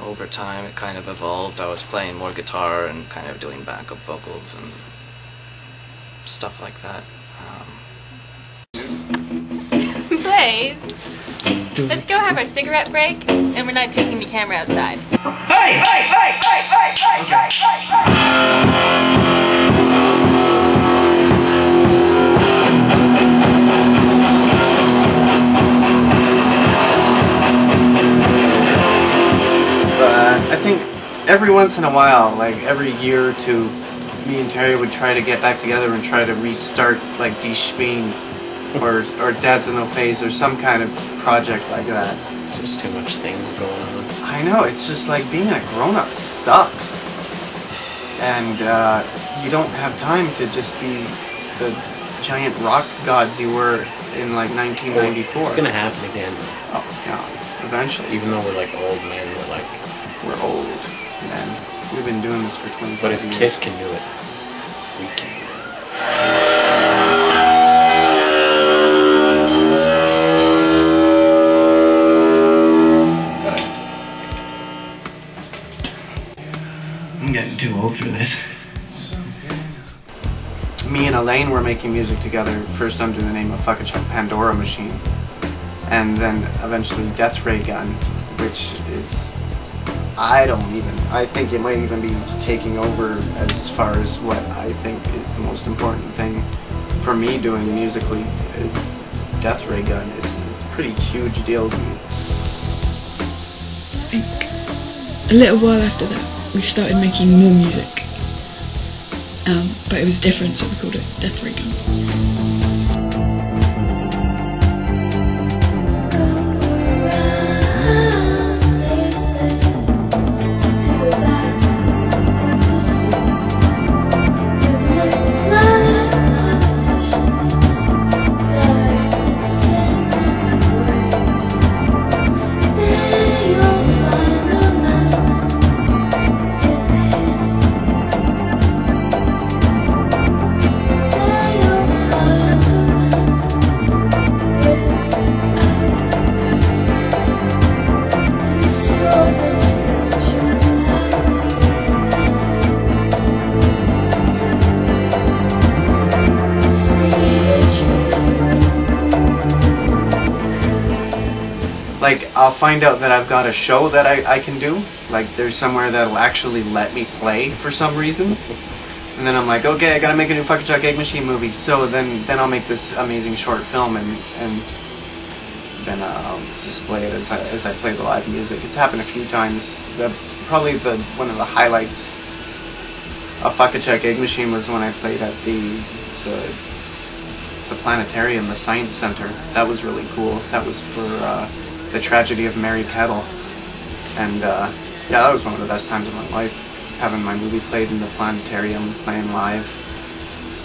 over time it kind of evolved. I was playing more guitar and kind of doing backup vocals and stuff like that. Blaise, let's go have our cigarette break, and we're not taking the camera outside. Hey! I think every once in a while, like every year or two, me and Terry would try to get back together and try to restart like Die Speen or Dad's in No Phase or some kind of project like that. There's just too much things going on. I know, it's just like being a grown-up sucks. And you don't have time to just be the giant rock gods you were in like 1994. It's gonna happen again. Oh, yeah, eventually. Even though we're like old men, we're old men. We've been doing this for 25 years. But if Kiss can do it, we can. I'm getting too old for this. Me and Elaine were making music together, first under the name of Kolodychuk Pandora Machine, and then eventually Death Ray Gun, which is, I think it might even be taking over as far as what I think is the most important thing for me doing musically is Death Ray Gun. It's a pretty huge deal to me. I think a little while after that, we started making more music. But it was different, so we called it Death Ray Gun. Like, I'll find out that I've got a show that I can do. Like, there's somewhere that'll actually let me play for some reason. And then I'm like, okay, I gotta make a new Kolodychuk Egg Machine movie. So then I'll make this amazing short film and then I'll display it as I play the live music. It's happened a few times. Probably one of the highlights of Kolodychuk Egg Machine was when I played at the planetarium, the Science Center. That was really cool. That was for the tragedy of Mary Kettle. And yeah, that was one of the best times of my life. Having my movie played in the planetarium, playing live.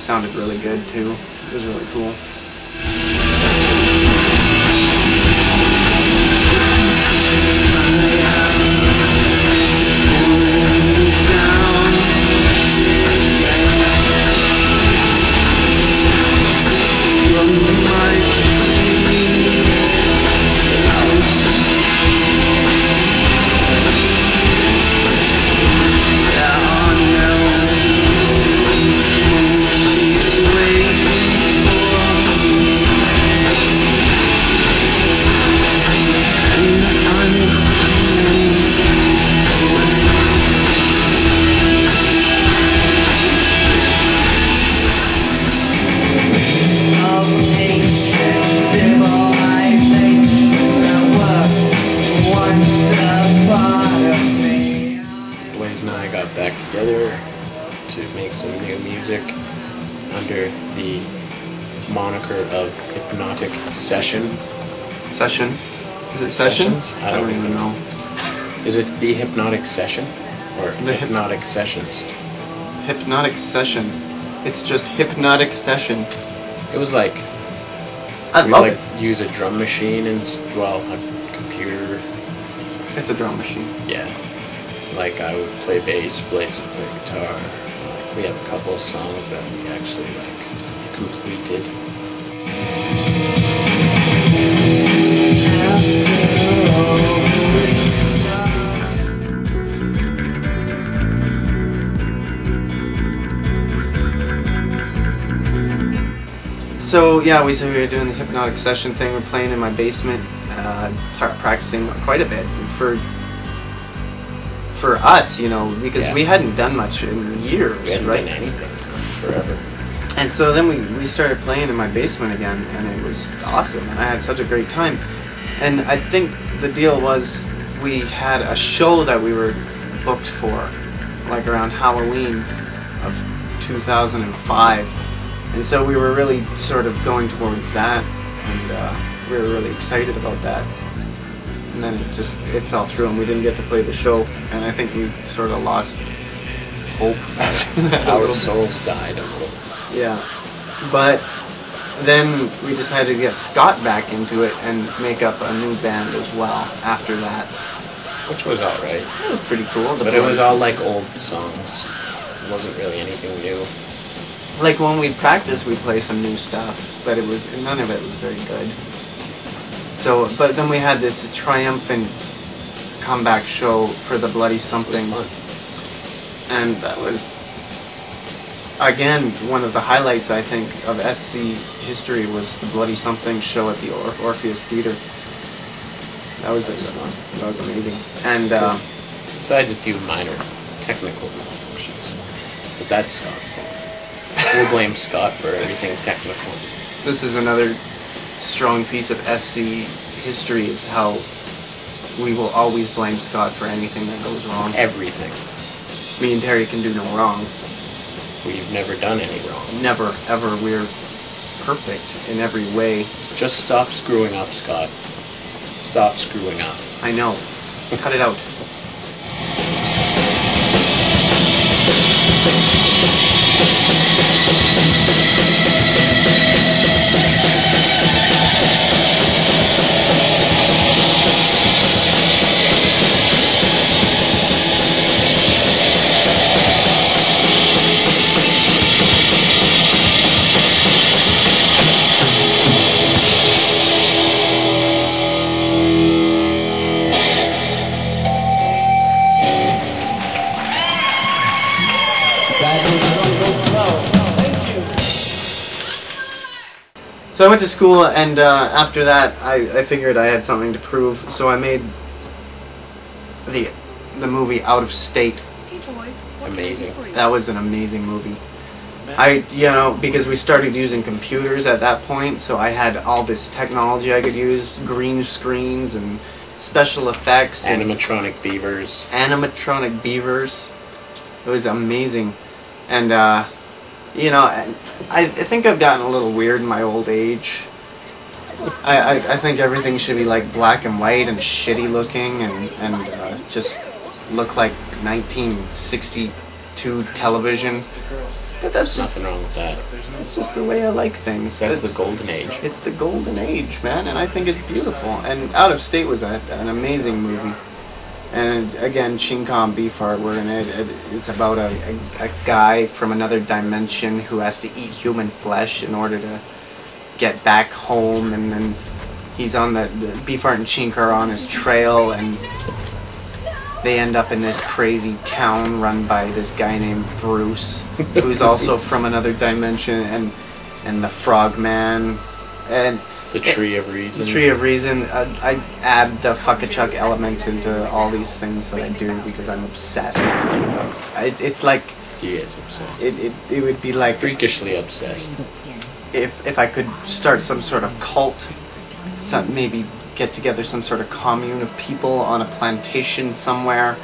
Sounded really good too. It was really cool. under the moniker of Hypnotic Sessions. Session? Is it Sessions? I don't even know. Is it the Hypnotic Session or the Hypnotic Sessions? Hypnotic Session. It's just Hypnotic Session. It was like I we love like it. use a drum machine and a computer. It's a drum machine. Yeah. Like I would play bass, Blaise would play guitar. Like, we have a couple of songs that we actually like completed. So yeah, we said we were doing the Hypnotic Session thing. We're playing in my basement, practicing quite a bit for us, you know, because we hadn't done much in years, We hadn't right? done anything forever. And so then we started playing in my basement again, and it was awesome, and I had such a great time. And I think the deal was we had a show that we were booked for, like around Halloween of 2005. And so we were really sort of going towards that, and we were really excited about that. And then it fell through, and we didn't get to play the show, and I think we sort of lost hope. Our souls died a little. Yeah, but then we decided to get Scott back into it and make up a new band as well after that. Which was alright. It was pretty cool. But it was all like old songs. It wasn't really anything new. Like when we practice, we play some new stuff, but none of it was very good. So, but then we had this triumphant comeback show for the Bloody Something, and that was again one of the highlights, I think, of SC history was the Bloody Something show at the Orpheus Theater. That was amazing. And besides a few minor technical malfunctions, but that's Scott's fault. We'll blame Scott for everything technical. This is another strong piece of SC history, is how we will always blame Scott for anything that goes wrong. Everything. Me and Terry can do no wrong. We've never done any wrong. Never, ever. We're perfect in every way. Just stop screwing up, Scott. Stop screwing up. I know. Cut it out. So I went to school, and after that, I figured I had something to prove. So I made the movie Out of State. Amazing. That was an amazing movie. Because we started using computers at that point, so I had all this technology I could use, green screens and special effects. Animatronic beavers. Animatronic beavers. It was amazing. And, I think I've gotten a little weird in my old age. I think everything should be like black and white and shitty looking and just look like 1962 television. But that's just nothing wrong with that. It's just the way I like things. That's the golden age. It's the golden age, man, and I think it's beautiful. And Out of State was an amazing movie. And again, Chinkom Beefheart were in it. It's about a guy from another dimension who has to eat human flesh in order to get back home, and then he's on the Beefheart and Chink are on his trail, and they end up in this crazy town run by this guy named Bruce, who's also from another dimension, and the Frogman, and the Tree of Reason. The Tree of Reason. I add the Kolodychuk elements into all these things that I do because I'm obsessed. It's like he is obsessed. It would be like freakishly obsessed. If I could start some sort of cult, maybe get together some sort of commune of people on a plantation somewhere,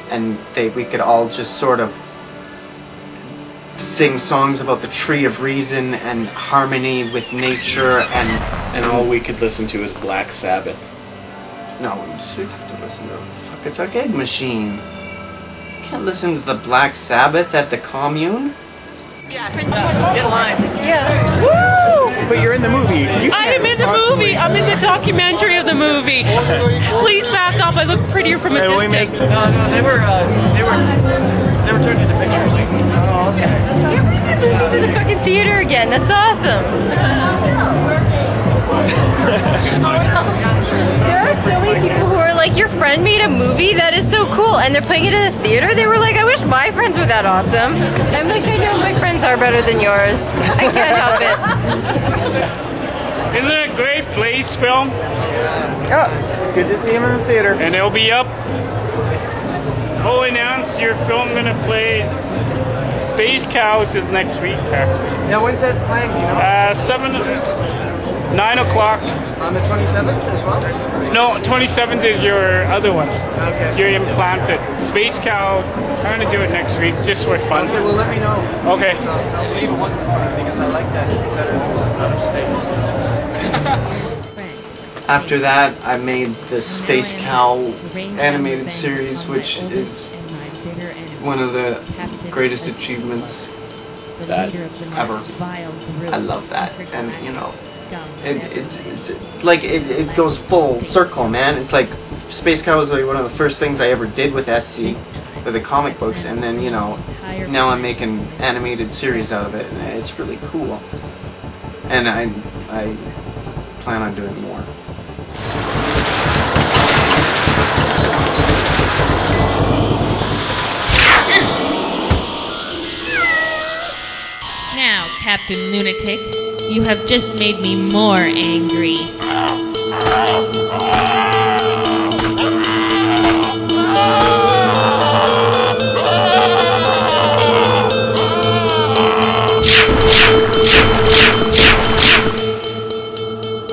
and we could all just sort of sing songs about the tree of reason and harmony with nature, and all we could listen to is Black Sabbath. No, we just have to listen to Kolodychuk Egg Machine. You can't listen to the Black Sabbath at the commune. Get in line. Yeah. Woo! But you're in the movie. I am in the movie. I'm in the documentary of the movie. Please back up. I look prettier from a distance. No, they were turned into pictures. Oh, okay. You're bringing movies to the fucking theater again. That's awesome. There are so many people who are like, your friend made a movie? That is so cool. And they're playing it in the theater? They were like, I wish my friends were that awesome. I'm like, I know my friends are better than yours. I can't help it. Isn't it a great Blaise film? Yeah, good to see him in the theater. And it'll be up. Oh, announce your film gonna play. Space Cows is next week. Yeah, when's that playing, you know? 9 o'clock. On the 27th as well? No, 27th is your other one. Okay. You're implanted. Space Cows, trying to do it next week, just for fun. Okay, well let me know. Okay. So I'll leave one because I like that better out of state. After that, I made the Space Cow animated series, which is one of the greatest achievements that ever. I love that, and you know, it's like it goes full circle, man. It's like Space Cow was like one of the first things I ever did with SC, with the comic books, and then you know, now I'm making animated series out of it, and it's really cool. And I plan on doing more. Now, Captain Lunatic, you have just made me more angry.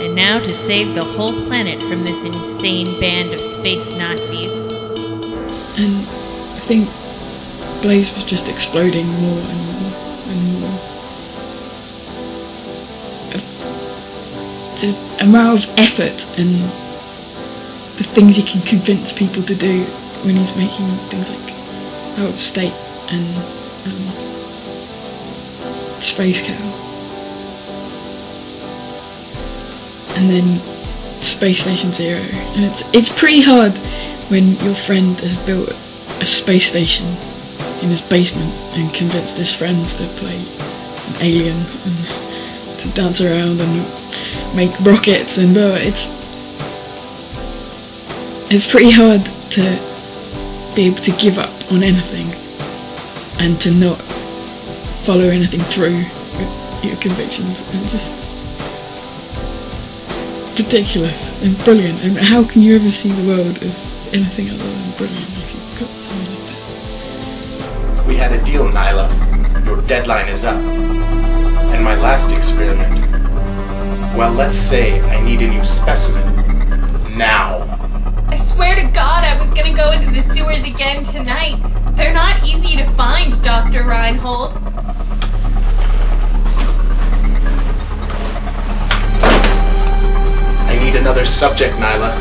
And now to save the whole planet from this insane band of space Nazis. And I think Blaise was just exploding more and more and more. The amount of effort and the things he can convince people to do when he's making things like Out of State and Space Cow. And then Space Station Zero. And it's pretty hard when your friend has built a space station in his basement and convinced his friends to play an alien and to dance around and make rockets and it's pretty hard to be able to give up on anything and to not follow anything through with your convictions. And it's just ridiculous and brilliant. And how can you ever see the world as anything other than brilliant if you've got something like that? We had a deal, Nyla. Your deadline is up. And my last experiment. Well, let's say I need a new specimen. Now. I swear to God I was gonna go into the sewers again tonight. They're not easy to find, Dr. Reinhold. I need another subject, Nyla.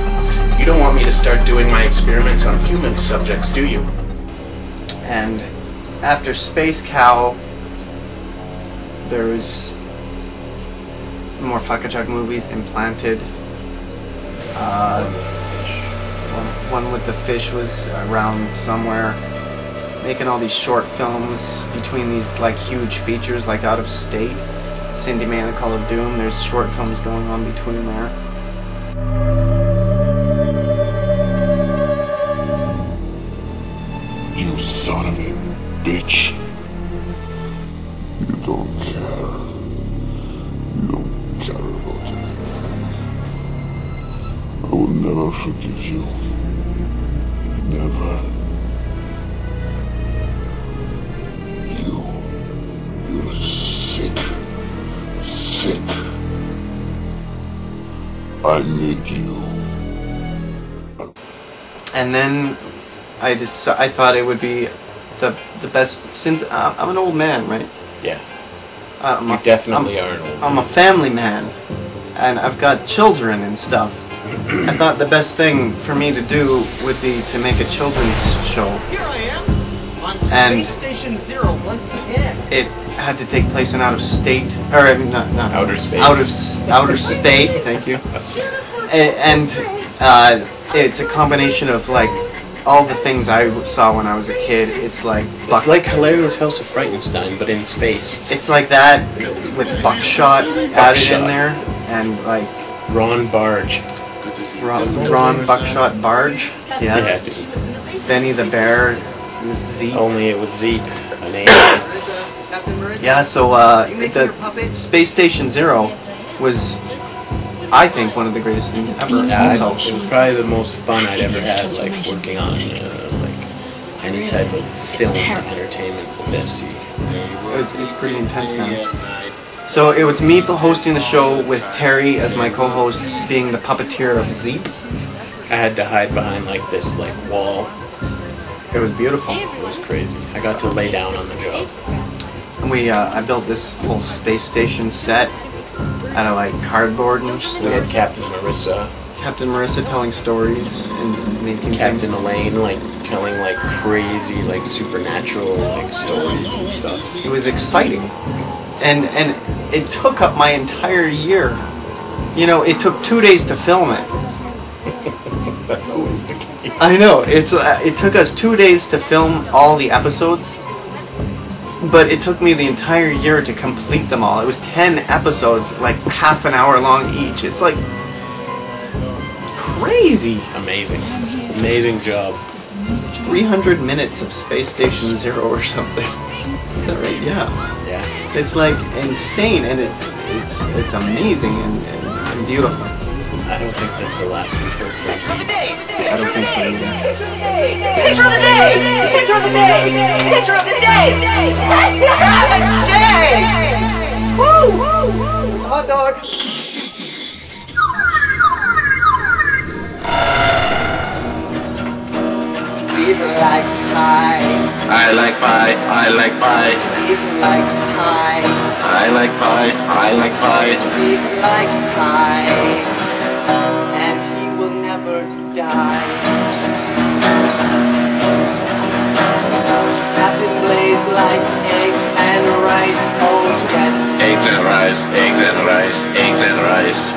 You don't want me to start doing my experiments on human subjects, do you? And after Space Cow, there was more Kolodychuk movies, Implanted. One with the fish was around somewhere. Making all these short films between these like huge features like Out of State, Cindy May and the Call of Doom. There's short films going on between there. You son of a bitch. You don't care. You don't care about anything. I will never forgive you. Never. You're sick. Sick. I made you. And then I thought it would be the best, since I'm an old man, right? Yeah. You definitely are. I'm a family man, and I've got children and stuff. I thought the best thing for me to do would be to make a children's show. Here I am on And Space Station Zero once again. it had to take place in outer state, or I mean, not outer space. Outer space. Thank you. And it's a combination of like all the things I saw when I was a kid. It's like Hilarious House of Frightenstein, but in space. It's like that with buckshot added in there, and like Ron Barge. Ron Buckshot Barge. Yes. Benny the Bear. Zeep. Only it was Zeep, an alien. Yeah. So the Space Station Zero was, I think, one of the greatest things ever. Yeah, Also, it was probably the most fun I'd ever had, like working on like any type of film entertainment with this. It's pretty intense, man. So it was me hosting the show with Terry as my co-host, being the puppeteer of Zeep. I had to hide behind like this wall. It was beautiful. It was crazy. I got to lay down on the job. And I built this whole space station set out of like cardboard and stuff. We had Captain Marissa telling stories and making Captain things. Elaine like telling like crazy like supernatural like stories and stuff. It was exciting, and it took up my entire year. You know, it took 2 days to film it. That's always the case. I know. It took us 2 days to film all the episodes, but it took me the entire year to complete them all. It was 10 episodes, like half an hour long each. It's like crazy. Amazing job. 300 minutes of Space Station Zero or something. Is that right? Yeah. Yeah. It's like insane, and it's amazing and beautiful. I don't think that's the last we've heard from Zeep. I don't think so either. Picture of the day! Picture of the day! Picture of the day! Woo! Woo! Woo! Hot dog! Zeep likes pie. I like pie. I like pie. Zeep likes pie. I like pie. I like pie. Zeep likes pie. And he will never die. Captain Blaise likes eggs and rice. Oh yes. Eggs and rice. Eggs and rice. Eggs and rice.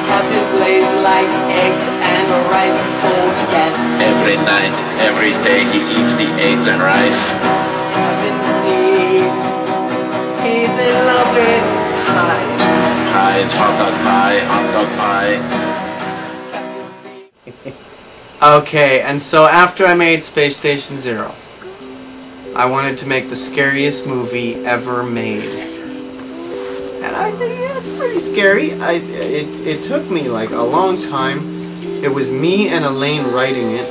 Captain Blaise likes eggs and rice. Oh yes. Every night, every day he eats the eggs and rice. Captain Zeep, he's in love with pies. Pies, hot dog pie, hot dog pie. Okay, and so after I made Space Station Zero, I wanted to make the scariest movie ever made. And I think it's pretty scary. It took me like a long time. It was me and Elaine writing it,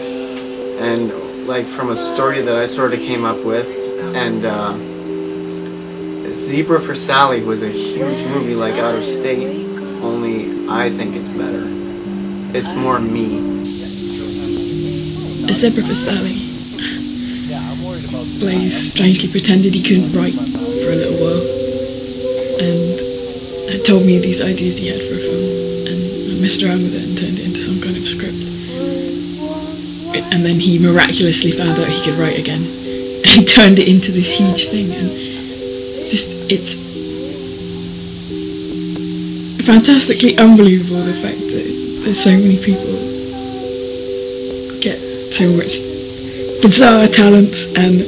and like from a story that I sort of came up with. And Zebra for Sally was a huge movie like Outer State, only I think it's better. It's more me. A Zebra for Sally. Blaise strangely pretended he couldn't write for a little while, and had told me these ideas he had for a film, and I messed around with it and turned it into some kind of script. And then he miraculously found out he could write again, and turned it into this huge thing. And it's fantastically unbelievable the fact that there's so many people get so much bizarre talents and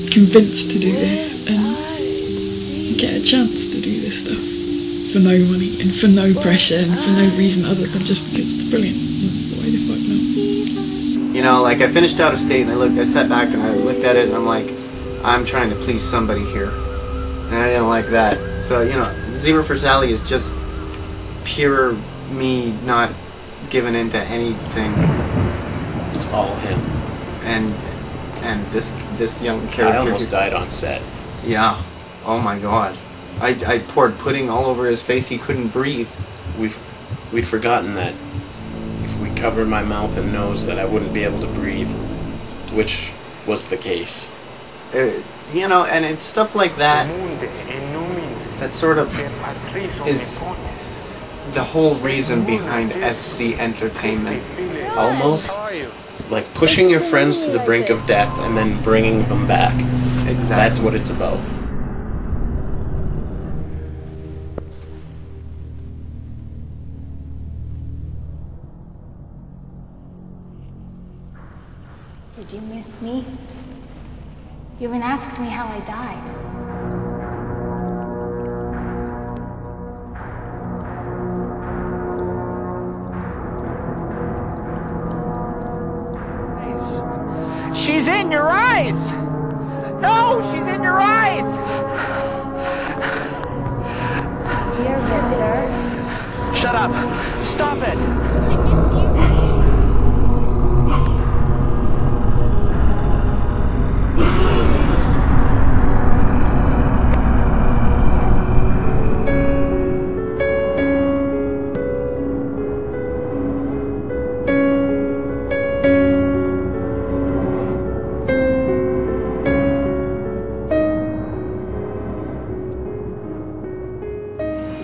convinced to do this and get a chance to do this stuff for no money and for no pressure and for no reason other than just because it's brilliant. Why the fuck not? You know, like I finished Out of State and I sat back and I looked at it and I'm like, I'm trying to please somebody here. And I didn't like that. So, you know, Zebra for Sally is just pure me not giving into anything. It's all him. And this young character. I almost died on set. Yeah. Oh my god. I poured pudding all over his face. He couldn't breathe. We'd forgotten that if we covered my mouth and nose that I wouldn't be able to breathe, which was the case. You know, and it's stuff like that that sort of is the whole reason behind SC Entertainment. Almost like pushing your friends to the brink of death and then bringing them back. Exactly. That's what it's about. Did you miss me? You haven't asked me how I died. She's in your eyes! No, she's in your eyes! Here, Victor. Shut up! Stop it!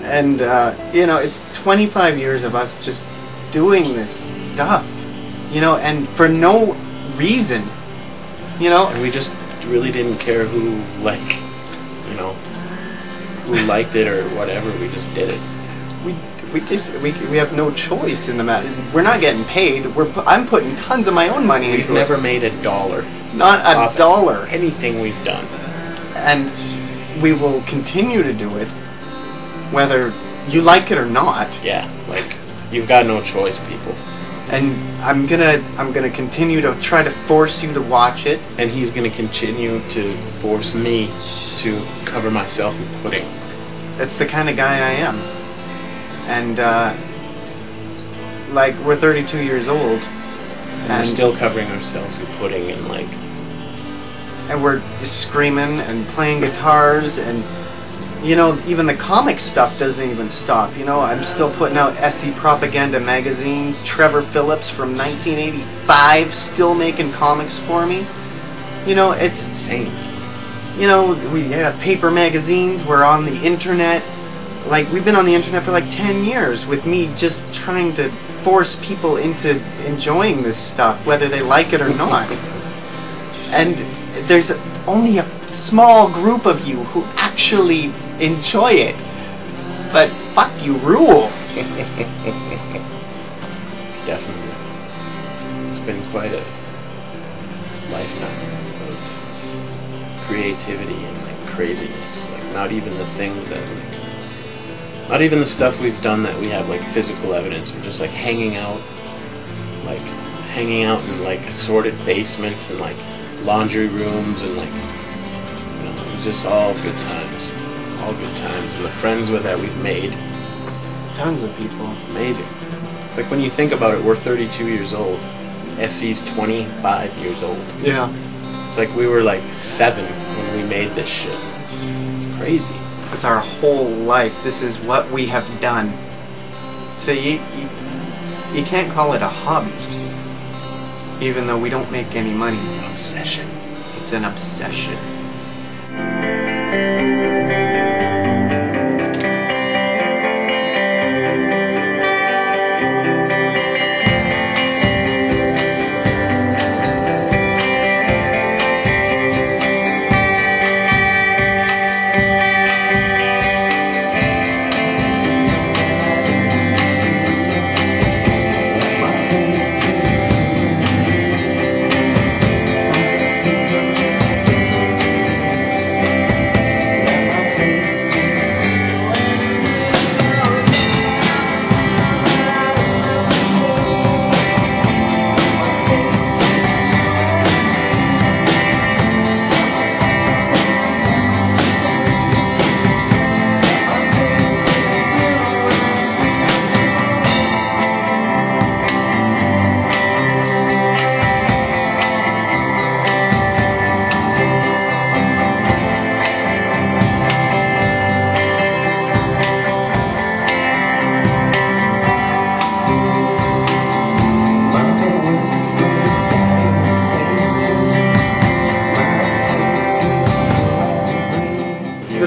And, you know, it's 25 years of us just doing this stuff, you know, and for no reason, you know. And we just really didn't care who, like, you know, who liked it or whatever. We just did it. We have no choice in the matter. We're not getting paid. I'm putting tons of my own money into it. We've never made $1. Not $1. Anything we've done. And we will continue to do it, whether you like it or not. Yeah, like, you've got no choice, people. And I'm gonna continue to try to force you to watch it. And he's gonna continue to force me to cover myself in pudding. That's the kind of guy I am. And like, we're 32 years old, and we're still covering ourselves in pudding, and like, and we're just screaming and playing guitars, and you know, even the comic stuff doesn't even stop. You know, I'm still putting out SC Propaganda magazine. Trevor Phillips from 1985 still making comics for me. You know, it's insane. You know, we have paper magazines. We're on the internet. Like, we've been on the internet for like 10 years with me just trying to force people into enjoying this stuff, whether they like it or not. And there's only a small group of you who actually enjoy it. But fuck, you rule. Definitely. It's been quite a lifetime of creativity and like craziness. Like, not even the things that not even the stuff we've done that we have like physical evidence. We're just like hanging out in like assorted basements and like laundry rooms, and like, you know, it was just all good times. All good times. And the friends that we've made. Tons of people. Amazing. It's like, when you think about it, we're 32 years old. SC's 25 years old. Yeah. It's like we were like 7 when we made this shit. It's crazy. It's our whole life. This is what we have done. So you can't call it a hobby, even though we don't make any money. It's an obsession. It's an obsession.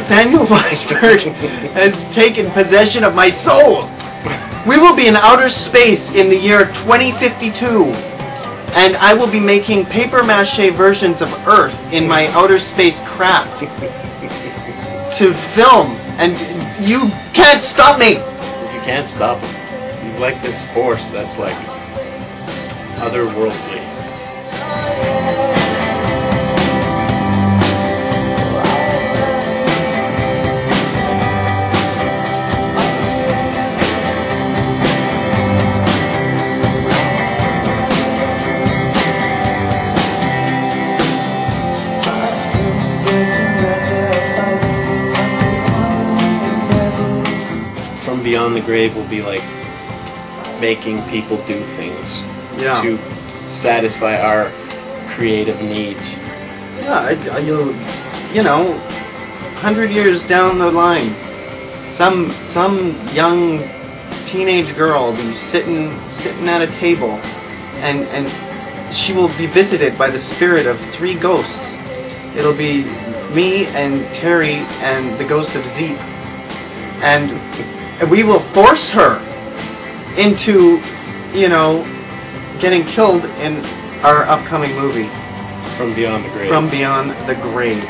Nathaniel Weisberg has taken possession of my soul. We will be in outer space in the year 2052, and I will be making paper mache versions of Earth in my outer space craft to film, and you can't stop me. You can't stop him. He's like this force that's like otherworldly. From Beyond the Grave will be like making people do things to satisfy our creative needs. Yeah, you know, 100 years down the line, some young teenage girl will be sitting at a table, and she will be visited by the spirit of 3 ghosts. It'll be me and Terry and the ghost of Zeep, and we will force her into, you know, getting killed in our upcoming movie. From Beyond the Grave. From Beyond the Grave.